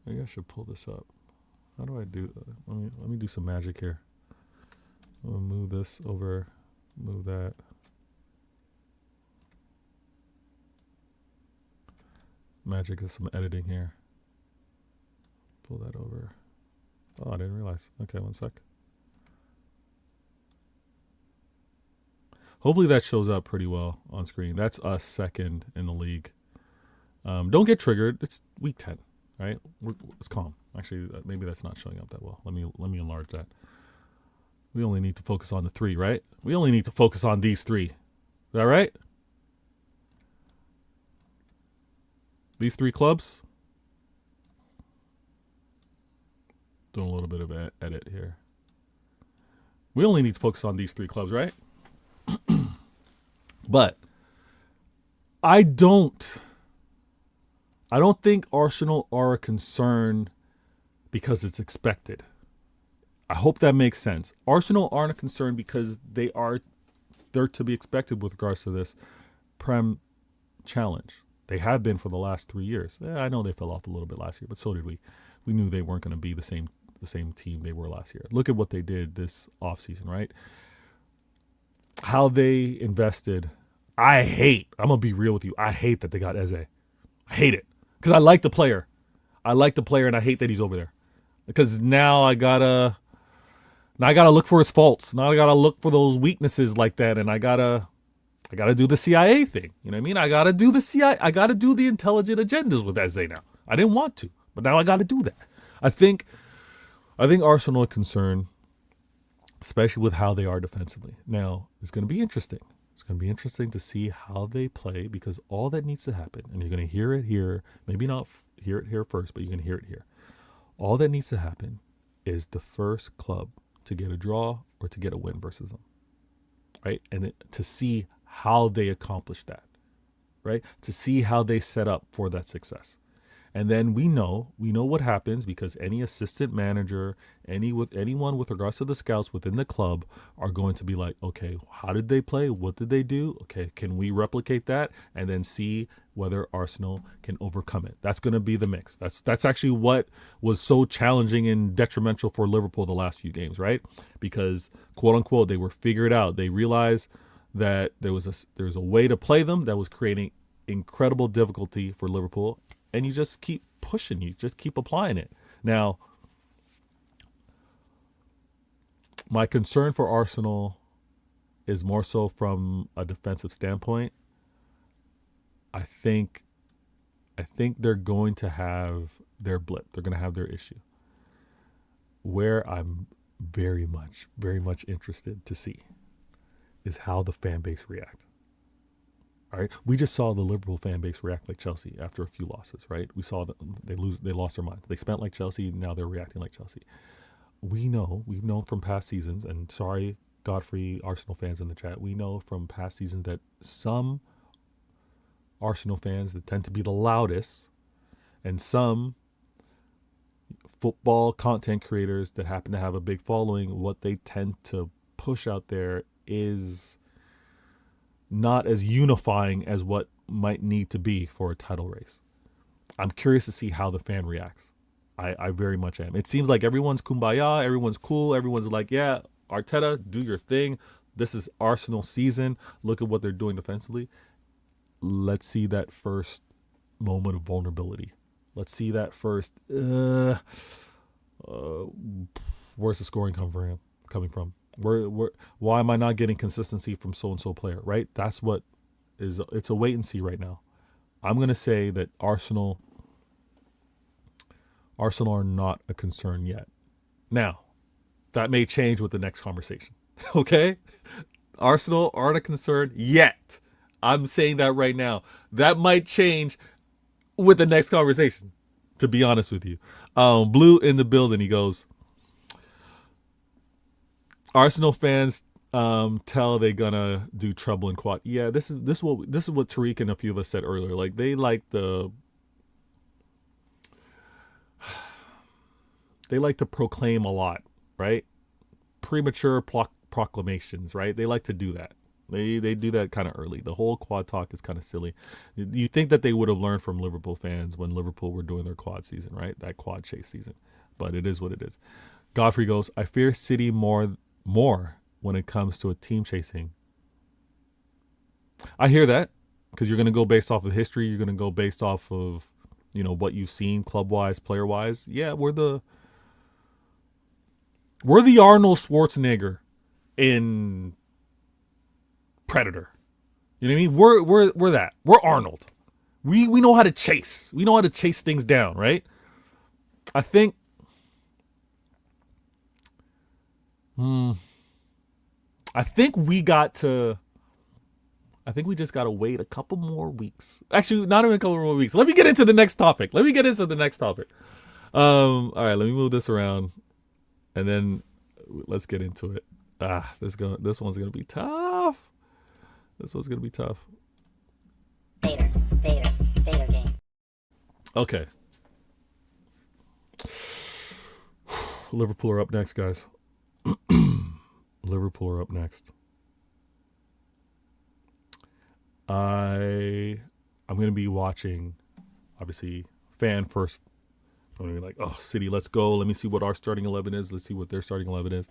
Maybe I should pull this up. How do I do? Let me do some magic here. I'm gonna move this over, move that. Magic is some editing here. Pull that over. Oh, I didn't realize. Okay, one sec. Hopefully that shows up pretty well on screen. That's us second in the league. Don't get triggered. It's week 10, right? It's calm. Actually, maybe that's not showing up that well. Let me enlarge that. We only need to focus on the 3, right? We only need to focus on these 3. Is that right? These 3 clubs. Doing a little bit of edit here. We only need to focus on these 3 clubs, right? But I don't think Arsenal are a concern because it's expected. I hope that makes sense. Arsenal aren't a concern because they're to be expected with regards to this Prem challenge. They have been for the last 3 years. I know they fell off a little bit last year, but so did we. We knew they weren't going to be the same team they were last year. Look at what they did this offseason, right? How they invested. I'm going to be real with you. I hate that they got Eze. I hate it. Because I like the player. And I hate that he's over there. Because now I gotta look for his faults. Now I gotta look for those weaknesses like that, and I gotta do the CIA thing. You know what I mean? I gotta do the CIA. I gotta do the intelligent agendas with Eze now. I didn't want to, but now I gotta do that. I think Arsenal are concerned, especially with how they are defensively. Now it's gonna be interesting. It's going to be interesting to see how they play, because all that needs to happen, and you're going to hear it here, maybe not hear it here first, but you're going to hear it here. All that needs to happen is the first club to get a draw or to get a win versus them, right? And to see how they accomplish that, right? To see how they set up for that success. And then we know what happens, because any assistant manager, anyone with regards to the scouts within the club are going to be like, okay, how did they play? What did they do? Okay, can we replicate that? And then see whether Arsenal can overcome it. That's going to be the mix. That's actually what was so challenging and detrimental for Liverpool the last few games, right? Because quote unquote, they were figured out. They realized that there was a way to play them that was creating incredible difficulty for Liverpool. And you just keep pushing. You just keep applying it. Now, my concern for Arsenal is more so from a defensive standpoint. I think they're going to have their blip. They're going to have their issue. Where I'm very much interested to see is how the fan base react. All right, we just saw the Liverpool fan base react like Chelsea after a few losses, right? We saw that they lost their minds. They spent like Chelsea, now they're reacting like Chelsea. We've known from past seasons, and sorry, Godfrey, Arsenal fans in the chat, we know from past seasons that some Arsenal fans that tend to be the loudest, and some football content creators that happen to have a big following, what they tend to push out there is not as unifying as what might need to be for a title race. I'm curious to see how the fan reacts. I very much am. It seems like everyone's kumbaya, everyone's cool, everyone's like, yeah, Arteta, do your thing. This is Arsenal season. Look at what they're doing defensively. Let's see that first moment of vulnerability. Let's see that first, where's the scoring coming from? Why am I not getting consistency from so-and-so player, right? That's what it's a wait and see right now. I'm going to say that Arsenal are not a concern yet. Now, that may change with the next conversation. Okay? Arsenal aren't a concern yet. I'm saying that right now. That might change with the next conversation, to be honest with you. Blue in the building, he goes, Arsenal fans tell they're gonna do trouble in quad. Yeah, this is what Tariq and a few of us said earlier. Like they like to proclaim a lot, right? Premature proclamations, right? They like to do that. They do that kind of early. The whole quad talk is kind of silly. You think that they would have learned from Liverpool fans when Liverpool were doing their quad season, right? That quad chase season. But it is what it is. Godfrey goes, I fear City more when it comes to a team chasing. I hear that because you're going to go based off of history. You're going to go based off of, what you've seen club-wise, player-wise. Yeah, we're the Arnold Schwarzenegger in Predator. You know what I mean? We're that. We're Arnold. We know how to chase. We know how to chase things down, right? I think we just got to wait a couple more weeks. Actually, not even a couple more weeks. Let me get into the next topic. All right, let me move this around and then let's get into it. This one's going to be tough. Vader game. Okay. Liverpool are up next, guys. Liverpool are up next. I'm going to be watching, obviously, fan first. I'm going to be like, oh, City, let's go. Let me see what our starting 11 is. Let's see what their starting 11 is.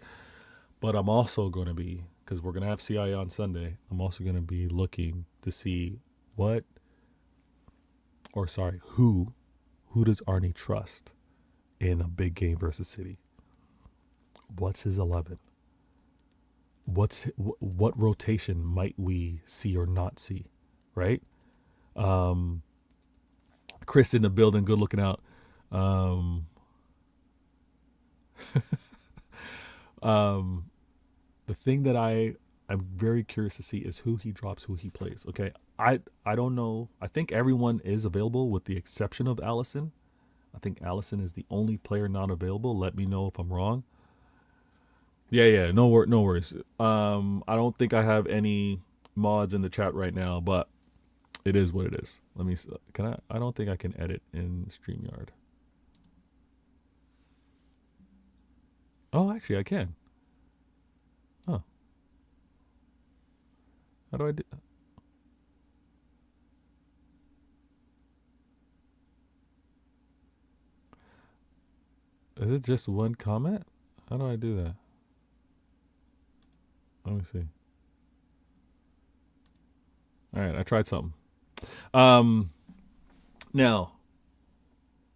But I'm also going to be, because we're going to have CIA on Sunday, I'm also going to be looking to see who does Arnie trust in a big game versus City? What's his 11? What rotation might we see or not see, right? Chris in the building, good looking out. The thing that I'm very curious to see is who he drops, who he plays. Okay, I don't know. I think everyone is available with the exception of Allison. I think Allison is the only player not available. Let me know if I'm wrong. Yeah, no worries. I don't think I have any mods in the chat right now, but it is what it is. Let me. I don't think I can edit in StreamYard. Oh, actually, I can. Oh, how do I do? Is it just one comment? How do I do that? Let me see. All right, I tried something. Now,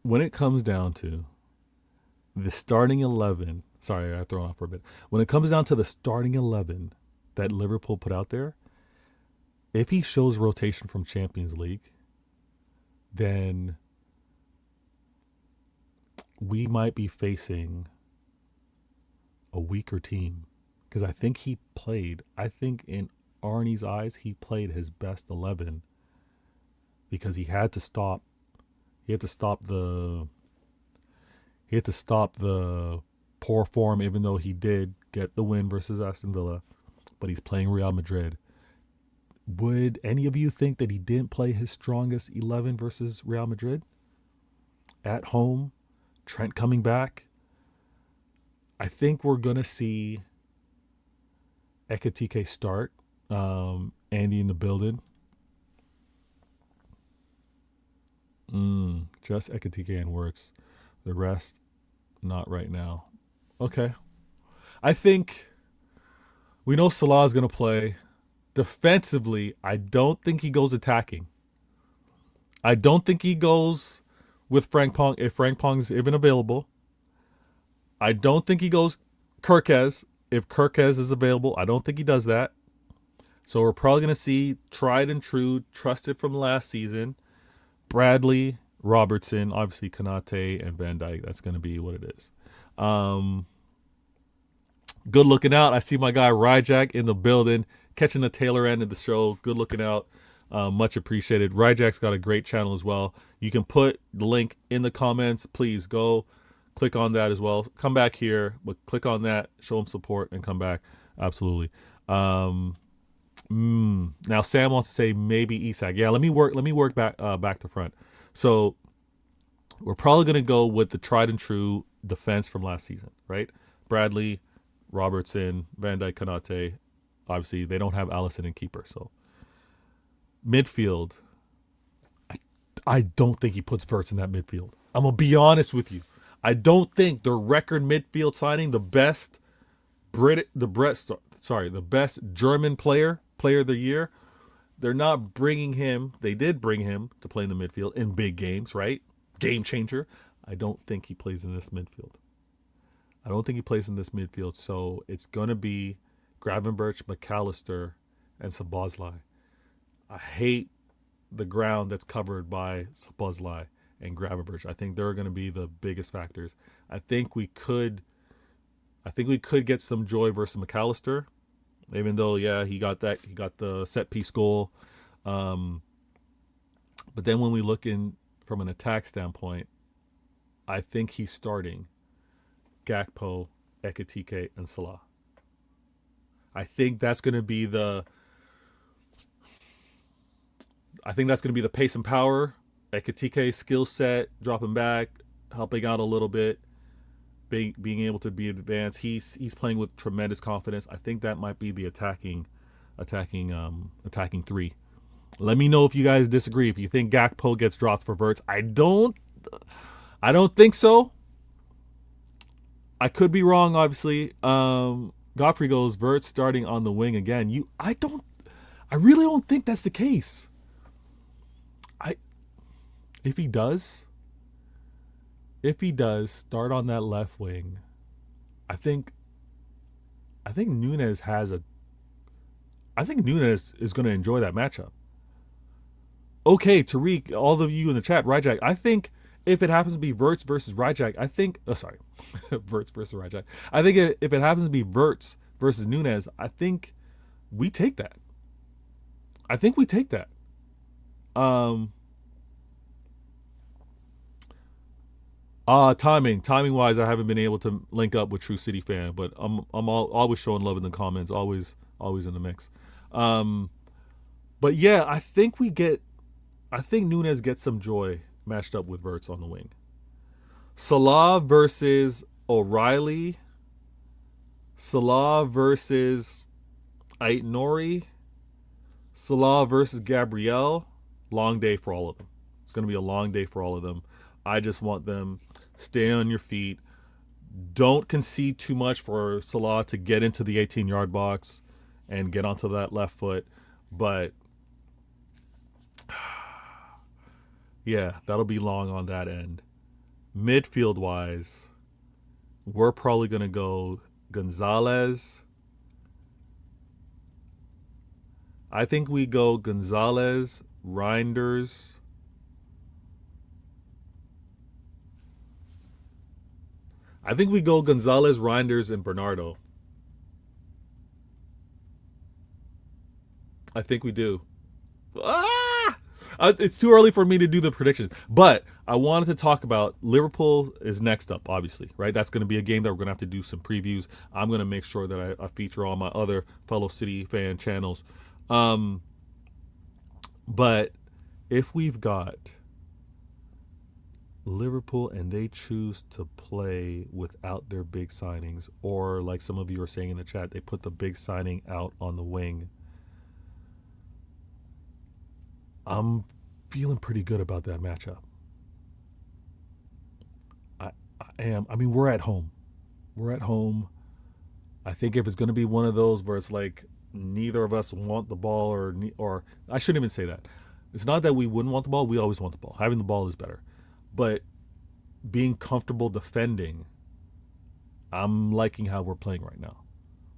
when it comes down to the starting 11, sorry, I thrown off for a bit. When it comes down to the starting 11 that Liverpool put out there, if he shows rotation from Champions League, then we might be facing a weaker team. Because I think in Arnie's eyes, he played his best 11 because he had to stop the poor form, even though he did get the win versus Aston Villa, but he's playing Real Madrid. Would any of you think that he didn't play his strongest 11 versus Real Madrid? At home, Trent coming back. I think we're going to see Ekitike start. Andy in the building. Just Ekitike and Wirtz. The rest, not right now. Okay. I think we know Salah's going to play. Defensively, I don't think he goes attacking. I don't think he goes with Frank Pong if Frank Pong's even available. I don't think he goes Kirkez. if Kirkez is available. I don't think he does that. So we're probably going to see tried and true, trusted from last season, Bradley, Robertson, obviously Konate, and Van Dijk. That's going to be what it is. Good looking out. I see my guy Ryjack in the building, catching the tailor end of the show. Good looking out. Much appreciated. Ryjack's got a great channel as well. You can put the link in the comments. Please go click on that as well. Come back here, but click on that, show him support, and come back. Absolutely. Now Sam wants to say maybe Isak. Yeah, let me work back to front. So we're probably gonna go with the tried and true defense from last season, right? Bradley, Robertson, Van Dijk, Konate. Obviously, they don't have Allison and keeper. So midfield, I don't think he puts Wirtz in that midfield. I'm gonna be honest with you. I don't think the record midfield signing, the best German player of the year, they're not bringing him. They did bring him to play in the midfield in big games, right? Game changer. I don't think he plays in this midfield. So it's going to be Gravenberch, McAllister, and Szoboszlai. I hate the ground that's covered by Szoboszlai and Gravenberch. I think they're going to be the biggest factors. I think we could get some joy versus McAllister, even though he got the set piece goal. But then when we look in from an attack standpoint, I think he's starting Gakpo, Ekitike, and Salah. I think that's going to be the pace and power. Ekitike skill set, dropping back, helping out a little bit, being able to be advanced. He's playing with tremendous confidence. I think that might be the attacking three. Let me know if you guys disagree. If you think Gakpo gets dropped for Wirtz, I don't think so. I could be wrong, obviously. Godfrey goes Wirtz starting on the wing again. I really don't think that's the case. If he does start on that left wing, I think Nunes is going to enjoy that matchup. Okay, Tariq, all of you in the chat, Ryjack, I think if it happens to be Wirtz versus Ryjack, Wirtz versus Ryjack. I think if it happens to be Wirtz versus Nunes, I think we take that. Timing wise, I haven't been able to link up with True City Fan, but I'm always showing love in the comments, always in the mix. But yeah, I think Nunes gets some joy matched up with Wirtz on the wing. Salah versus O'Reilly. Salah versus Ait-Nouri. Salah versus Gabriel. Long day for all of them. It's going to be a long day for all of them. I just want them stay on your feet. Don't concede too much for Salah to get into the 18-yard box and get onto that left foot. But yeah, that'll be long on that end. Midfield-wise, we're probably going to go Gonzalez. I think we go Gonzalez, Reinders. And Bernardo. I think we do. It's too early for me to do the predictions, but I wanted to talk about Liverpool is next up, obviously, right? That's going to be a game that we're going to have to do some previews. I'm going to make sure that I feature all my other fellow City fan channels. But if we've got Liverpool and they choose to play without their big signings, or like some of you are saying in the chat, they put the big signing out on the wing, I'm feeling pretty good about that matchup. I am. I mean, we're at home. I think if it's going to be one of those where it's like neither of us want the ball, or I shouldn't even say that. It's not that we wouldn't want the ball. We always want the ball. Having the ball is better. But being comfortable defending, I'm liking how we're playing right now.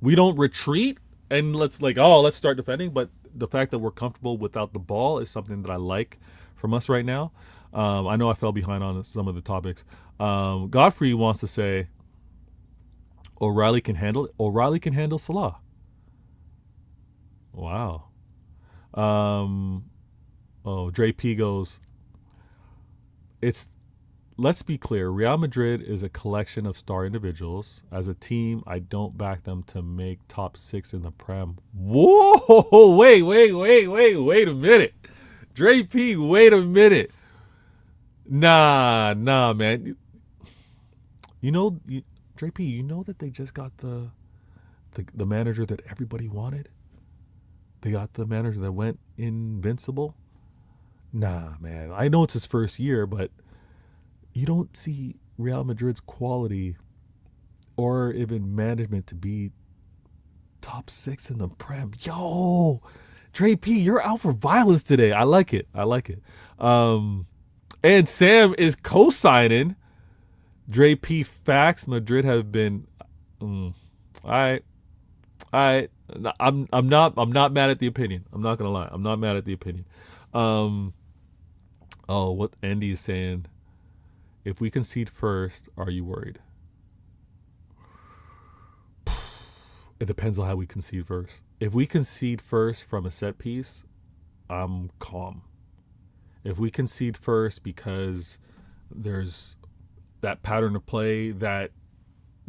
We don't retreat and let's start defending. But the fact that we're comfortable without the ball is something that I like from us right now. I know I fell behind on some of the topics. Godfrey wants to say O'Reilly can handle it. O'Reilly can handle Salah. Wow. Dre P goes, let's be clear. Real Madrid is a collection of star individuals. As a team, I don't back them to make top 6 in the Prem. Whoa, wait a minute. Dre P, wait a minute. Nah, man. Dre P, you know that they just got the manager that everybody wanted? They got the manager that went invincible? Nah, man. I know it's his first year, but you don't see Real Madrid's quality or even management to be top 6 in the Prem. Yo, Dre P, you're out for violence today. I like it. And Sam is co-signing. Dre P, facts. Madrid have been. I'm not mad at the opinion. I'm not gonna lie. I'm not mad at the opinion. What Andy is saying. If we concede first, are you worried? It depends on how we concede first. If we concede first from a set piece, I'm calm. If we concede first because there's that pattern of play, that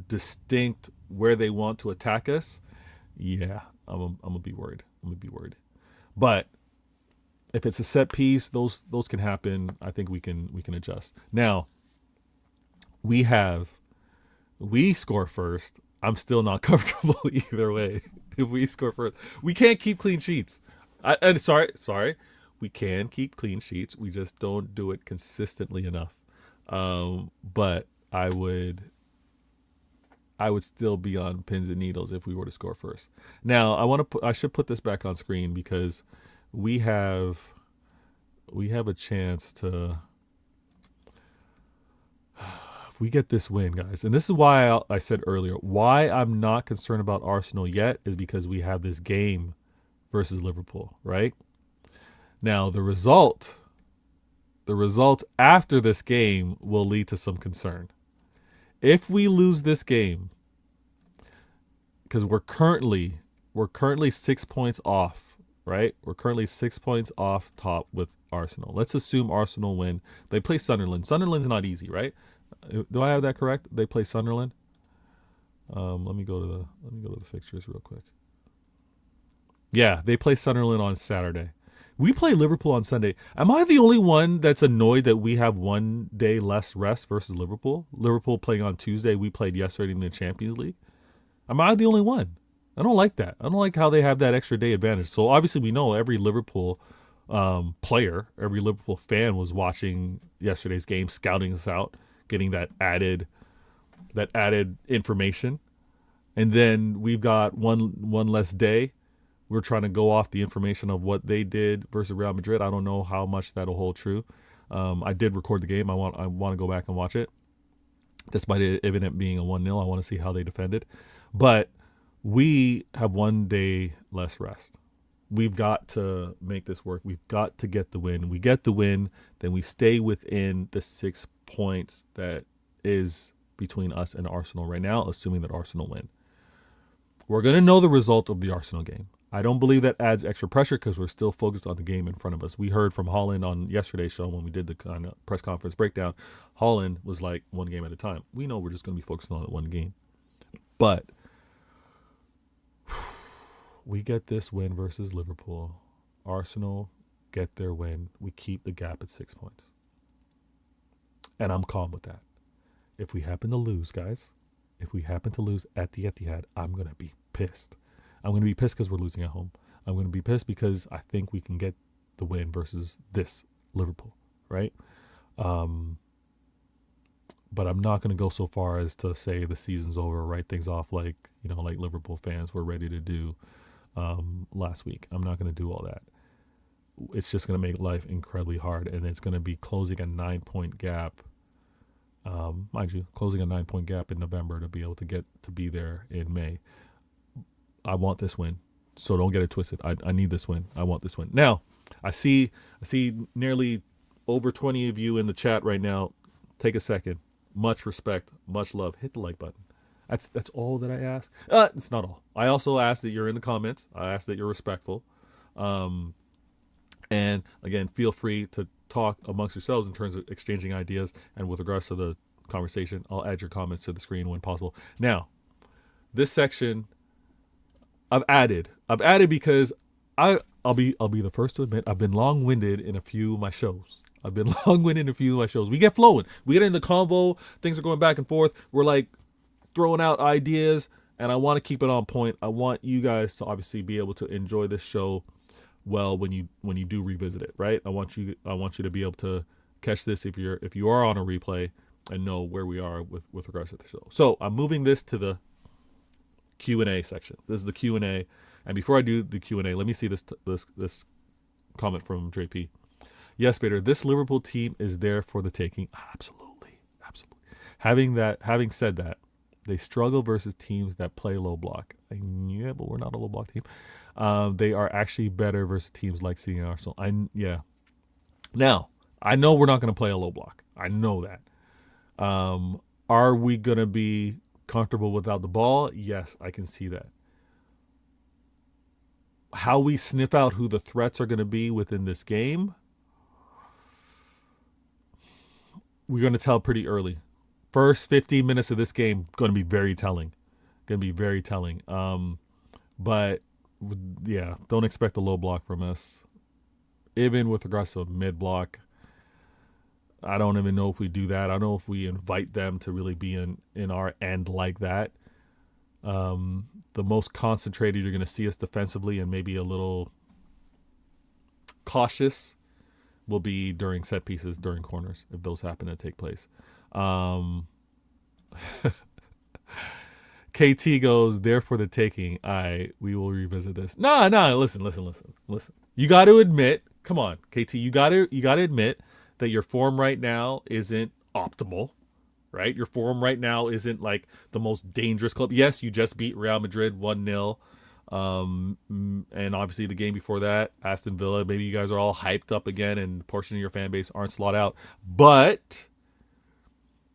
distinct where they want to attack us, yeah, I'm gonna be worried. But if it's a set piece, those can happen. I think we can adjust. Now, we score first. I'm still not comfortable either way. If we score first, we can't keep clean sheets. Sorry. We can keep clean sheets. We just don't do it consistently enough. But I would still be on pins and needles if we were to score first. Now, I should put this back on screen because we have a chance to, if we get this win, guys, and this is why I said earlier, why I'm not concerned about Arsenal yet is because we have this game versus Liverpool, right? Now, the result after this game will lead to some concern. If we lose this game, because we're currently 6 points off, right? We're currently 6 points off top with Arsenal. Let's assume Arsenal win. They play Sunderland. Sunderland's not easy, right? Do I have that correct? They play Sunderland. Let me go to the fixtures real quick. Yeah, they play Sunderland on Saturday. We play Liverpool on Sunday. Am I the only one that's annoyed that we have 1 day less rest versus Liverpool? Liverpool playing on Tuesday. We played yesterday in the Champions League. Am I the only one? I don't like that. I don't like how they have that extra day advantage. So obviously we know every Liverpool player, every Liverpool fan was watching yesterday's game, scouting us out, getting that added information. And then we've got one less day. We're trying to go off the information of what they did versus Real Madrid. I don't know how much that'll hold true. I did record the game. I want to go back and watch it. Despite it being a 1-0, I want to see how they defended. But we have 1 day less rest. We've got to make this work. We've got to get the win. We get the win, then we stay within the 6 points that is between us and Arsenal right now, assuming that Arsenal win. We're going to know the result of the Arsenal game. I don't believe that adds extra pressure because we're still focused on the game in front of us. We heard from Haaland on yesterday's show when we did the kind of press conference breakdown. Haaland was like, 1 game at a time. We know we're just going to be focused on that 1 game. But we get this win versus Liverpool. Arsenal get their win. We keep the gap at 6 points. And I'm calm with that. If we happen to lose, guys, if we happen to lose at the Etihad, I'm going to be pissed. I'm going to be pissed because we're losing at home. I'm going to be pissed because I think we can get the win versus this Liverpool, right? But I'm not going to go so far as to say the season's over, write things off like Liverpool fans were ready to do last week. I'm not going to do all that. It's just going to make life incredibly hard, and it's going to be closing a 9-point gap. Mind you, closing a 9-point gap in November to be able to get to be there in May. I want this win. So don't get it twisted. I need this win. I want this win. Now, I see nearly over 20 of you in the chat right now. Take a second. Much respect, much love. Hit the like button. That's all that I ask. It's not all. I also ask that you're in the comments. I ask that you're respectful. And again, feel free to talk amongst yourselves in terms of exchanging ideas. And with regards to the conversation, I'll add your comments to the screen when possible. Now, this section I've added because I'll be the first to admit I've been long-winded in a few of my shows. We get flowing. We get in the convo. Things are going back and forth. We're like throwing out ideas, and I want to keep it on point. I want you guys to obviously be able to enjoy this show well when you do revisit it, right? I want you to be able to catch this if you are on a replay and know where we are with regards to the show. So I'm moving this to the Q&A section. This is the Q&A, and before I do the Q&A, let me see this comment from JP. Yes, Vader, this Liverpool team is there for the taking. Absolutely. Having said that, they struggle versus teams that play low block. Yeah, but we're not a low block team. They are actually better versus teams like City and Arsenal. Now, I know we're not going to play a low block. I know that. Are we going to be comfortable without the ball? Yes, I can see that. How we sniff out who the threats are going to be within this game, we're going to tell pretty early. First 15 minutes of this game going to be very telling. But yeah, don't expect a low block from us. Even with regards to mid block, I don't even know if we do that. I don't know if we invite them to really be in our end like that. The most concentrated you're going to see us defensively and maybe a little cautious will be during set pieces, during corners, if those happen to take place. KT goes, there for the taking. We will revisit this. No, listen. You got to admit, come on, KT, you got to admit that your form right now isn't optimal, right? Your form right now isn't like the most dangerous club. Yes, you just beat Real Madrid 1-0. And obviously the game before that, Aston Villa, maybe you guys are all hyped up again and a portion of your fan base aren't slot out. But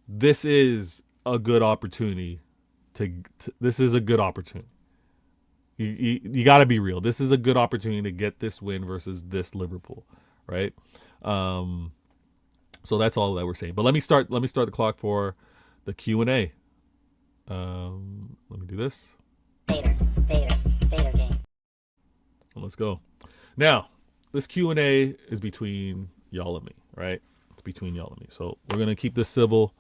this is a good opportunity this is a good opportunity. You got to be real. This is a good opportunity to get this win versus this Liverpool, right? So that's all that we're saying. But let me start the clock for the Q&A. Let me do this. Vader game. Let's go. Now, this Q&A is between y'all and me, right? It's between y'all and me. So we're going to keep this civil.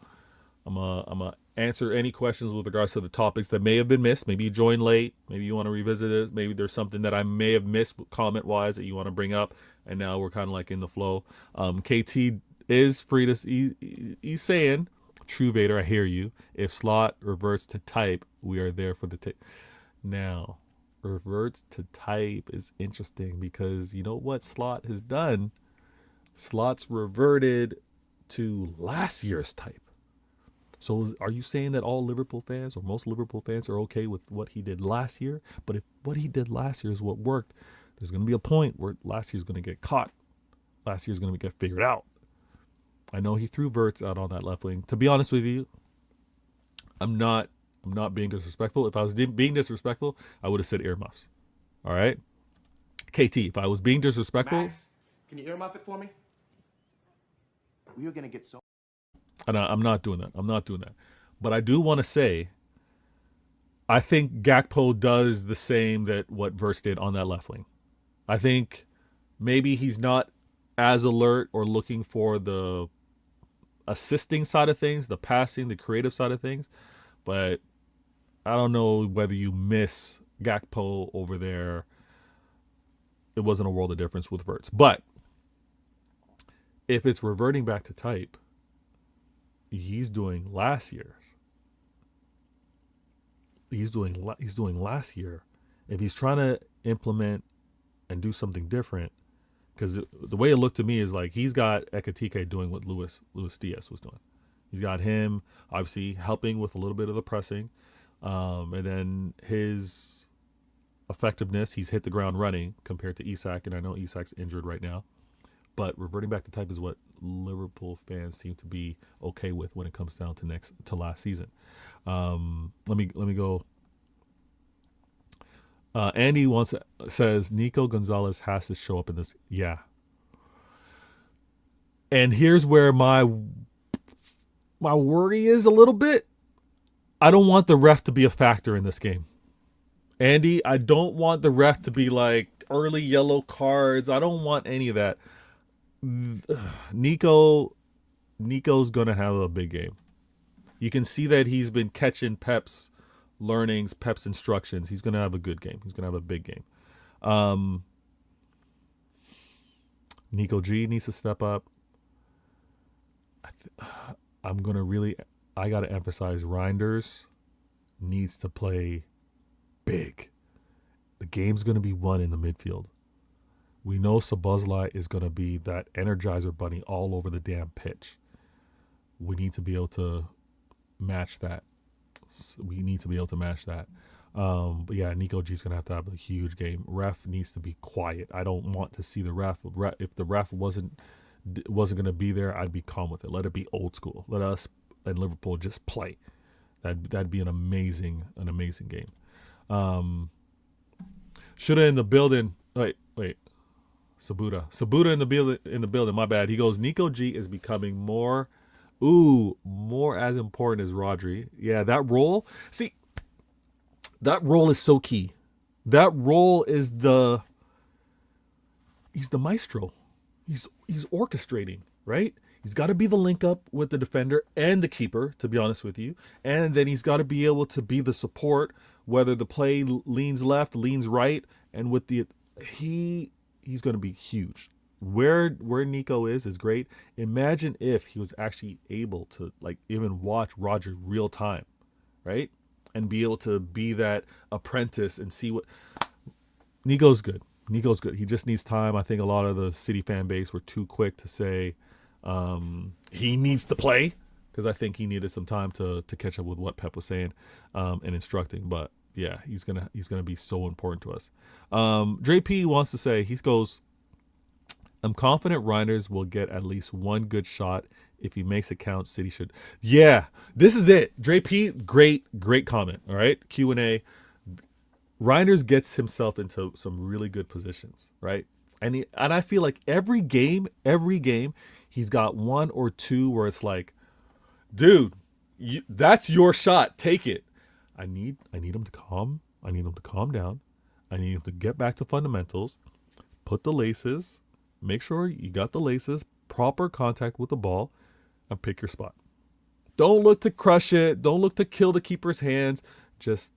I'm gonna answer any questions with regards to the topics that may have been missed. Maybe you joined late. Maybe you want to revisit it. Maybe there's something that I may have missed comment-wise that you want to bring up. And now we're kind of like in the flow. KT is free to... He's saying, true Vader, I hear you. If slot reverts to type, we are there for the tape. Now, reverts to type is interesting because you know what slot has done? Slot's reverted to last year's type. So are you saying that all Liverpool fans or most Liverpool fans are okay with what he did last year? But if what he did last year is what worked, there's going to be a point where last year's going to get caught. Last year's going to get figured out. I know he threw Verts out on that left wing. To be honest with you, I'm not being disrespectful. If I was being disrespectful, I would have said earmuffs. All right? KT, if I was being disrespectful... Max, can you earmuff it for me? We are going to get so... And I'm not doing that. But I do want to say, I think Gakpo does the same that what Verts did on that left wing. I think maybe he's not as alert or looking for the assisting side of things, the passing, the creative side of things. But I don't know whether you miss Gakpo over there. It wasn't a world of difference with Verts. But if it's reverting back to type, he's doing last year's. He's doing last year. If he's trying to implement and do something different, because the way it looked to me is like he's got Ekitike doing what Luis Diaz was doing. He's got him obviously helping with a little bit of the pressing, and then his effectiveness, he's hit the ground running compared to Isak, and I know Isak's injured right now. But reverting back to type is what Liverpool fans seem to be okay with when it comes down to last season. Let me go. Andy says Nico Gonzalez has to show up in this. Yeah. And here's where my worry is a little bit. I don't want the ref to be a factor in this game. Andy, I don't want the ref to be like early yellow cards. I don't want any of that. Nico's going to have a big game. You can see that he's been catching Pep's learnings, Pep's instructions. He's going to have a good game. He's going to have a big game. Nico G needs to step up. I got to emphasize Reinders needs to play big. The game's going to be won in the midfield. We know Szoboszlai is going to be that Energizer bunny all over the damn pitch. We need to be able to match that. But yeah, Nico G's going to have a huge game. Ref needs to be quiet. I don't want to see the ref. If the ref wasn't going to be there, I'd be calm with it. Let it be old school. Let us and Liverpool just play. That'd be an amazing game. Shoulda in the building. Wait. Sabuda in the building. My bad. He goes, Nico G is becoming more as important as Rodri. Yeah, that role. See, that role is so key. That role is he's the maestro. He's orchestrating, right? He's got to be the link up with the defender and the keeper, to be honest with you. And then he's got to be able to be the support, whether the play leans left, leans right, and with he's going to be huge. Where Nico is great. Imagine if he was actually able to even watch Roger real time, right? And be able to be that apprentice and see what Nico's good. He just needs time. I think a lot of the City fan base were too quick to say he needs to play, because I think he needed some time to catch up with what Pep was saying and instructing. But yeah, he's gonna be so important to us. Dre P wants to say, he goes, I'm confident Reinders will get at least one good shot. If he makes it count, City should. Yeah, this is it. Dre P, great comment. All right, Q&A. Reinders gets himself into some really good positions, right? And I feel like every game, he's got one or two where it's like, dude, that's your shot. Take it. I need him to calm down. I need him to get back to fundamentals, put the laces, make sure you got the laces, proper contact with the ball, and pick your spot. Don't look to crush it. Don't look to kill the keeper's hands. Just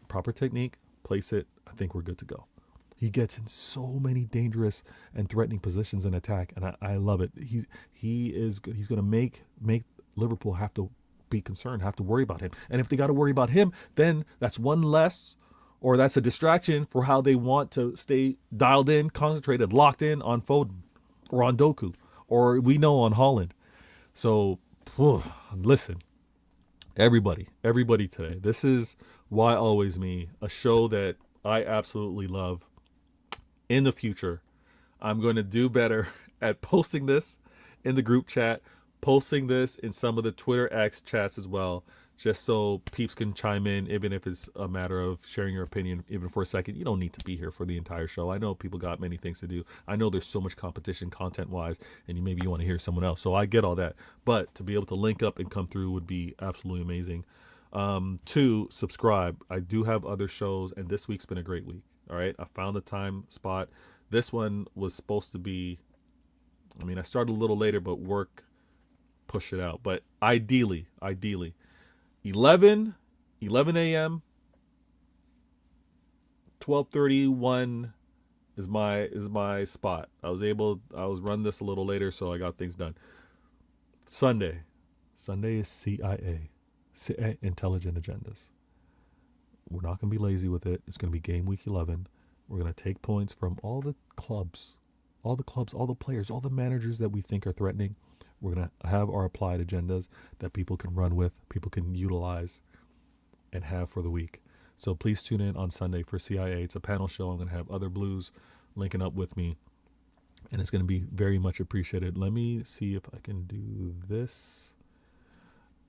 proper technique, place it. I think we're good to go. He gets in so many dangerous and threatening positions in attack, and I love it. He's going to make Liverpool have to be concerned, have to worry about him. And if they got to worry about him, then that's one less, or that's a distraction for how they want to stay dialed in, concentrated, locked in on Foden or on Doku, or we know on Haaland. So, listen, everybody today. This is Why Always Me, a show that I absolutely love. In the future, I'm going to do better at posting this in the group chat, posting this in some of the Twitter X chats as well, just so peeps can chime in, even if it's a matter of sharing your opinion, even for a second. You don't need to be here for the entire show. I know people got many things to do. I know there's so much competition content-wise, and maybe you want to hear someone else. So I get all that. But to be able to link up and come through would be absolutely amazing. 2, subscribe. I do have other shows, and this week's been a great week. All right, I found a time spot. This one was supposed to be, I started a little later, but work pushed it out. But ideally, 11 a.m., 12:31 is my spot. I was run this a little later, so I got things done. Sunday is CIA Intelligent Agendas. We're not going to be lazy with it. It's going to be game week 11. We're going to take points from all the clubs, all the players, all the managers that we think are threatening. We're going to have our applied agendas that people can run with, people can utilize and have for the week. So please tune in on Sunday for CIA. It's a panel show. I'm going to have other Blues linking up with me, and it's going to be very much appreciated. Let me see if I can do this,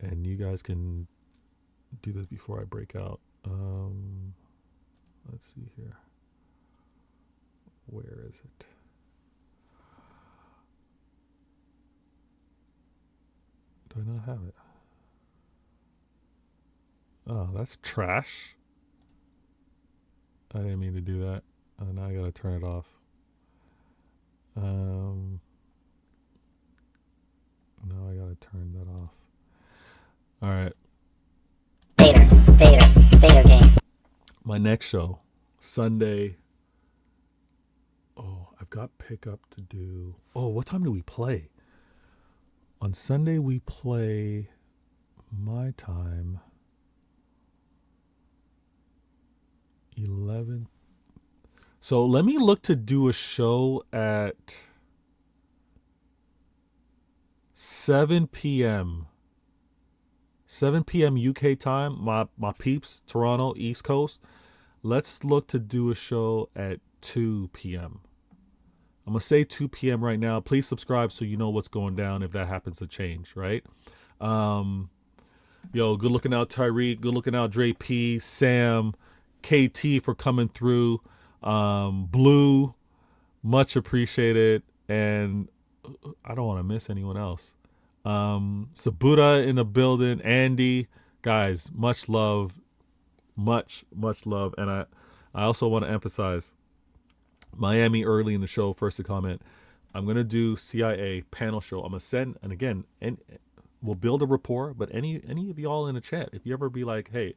and you guys can do this before I break out. Let's see here. Where is it? Do I not have it? Oh, that's trash. I didn't mean to do that. Now I gotta turn it off. Now I gotta turn that off. All right. Vader games. My next show, Sunday. Oh, I've got pickup to do. Oh, what time do we play? On Sunday we play my time. 11. So let me look to do a show at 7 p.m. 7 p.m. UK time. My peeps, Toronto, East Coast. Let's look to do a show at 2 p.m. I'm going to say 2 p.m. right now. Please subscribe so you know what's going down if that happens to change, right? Yo, good looking out Tyreek. Good looking out Dre P, Sam, KT for coming through. Blue, much appreciated. And I don't want to miss anyone else. Sabuda in the building. Andy, guys, much love. Much love. And I also want to emphasize Miami early in the show. First to comment, I'm going to do CIA panel show. I'm going to send, and again, and we'll build a rapport, but any of y'all in the chat, if you ever be like, hey,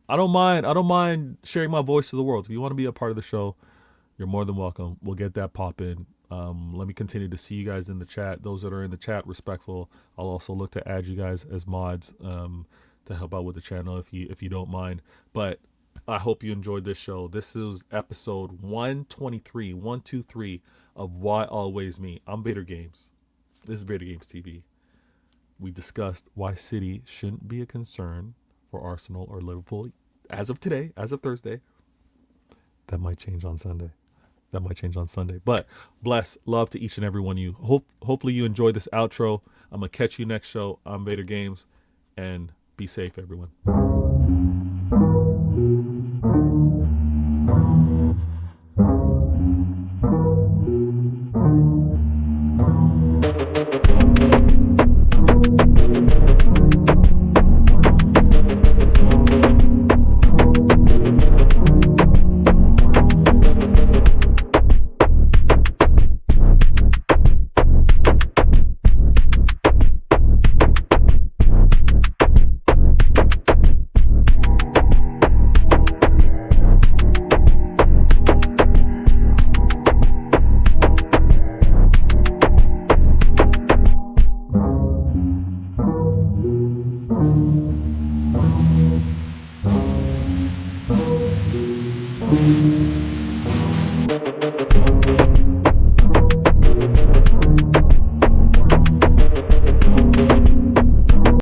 I don't mind sharing my voice to the world. If you want to be a part of the show, you're more than welcome. We'll get that pop in. Let me continue to see you guys in the chat. Those that are in the chat, respectful. I'll also look to add you guys as mods to help out with the channel if you don't mind. But I hope you enjoyed this show. This is episode 123 of Why Always Me. I'm Vader Games. This is Vader Games TV. We discussed why City shouldn't be a concern for Arsenal or Liverpool as of today, as of Thursday. That might change on Sunday. But bless, love to each and every one of you. Hopefully you enjoyed this outro. I'm going to catch you next show. I'm Vader Games, and be safe, everyone.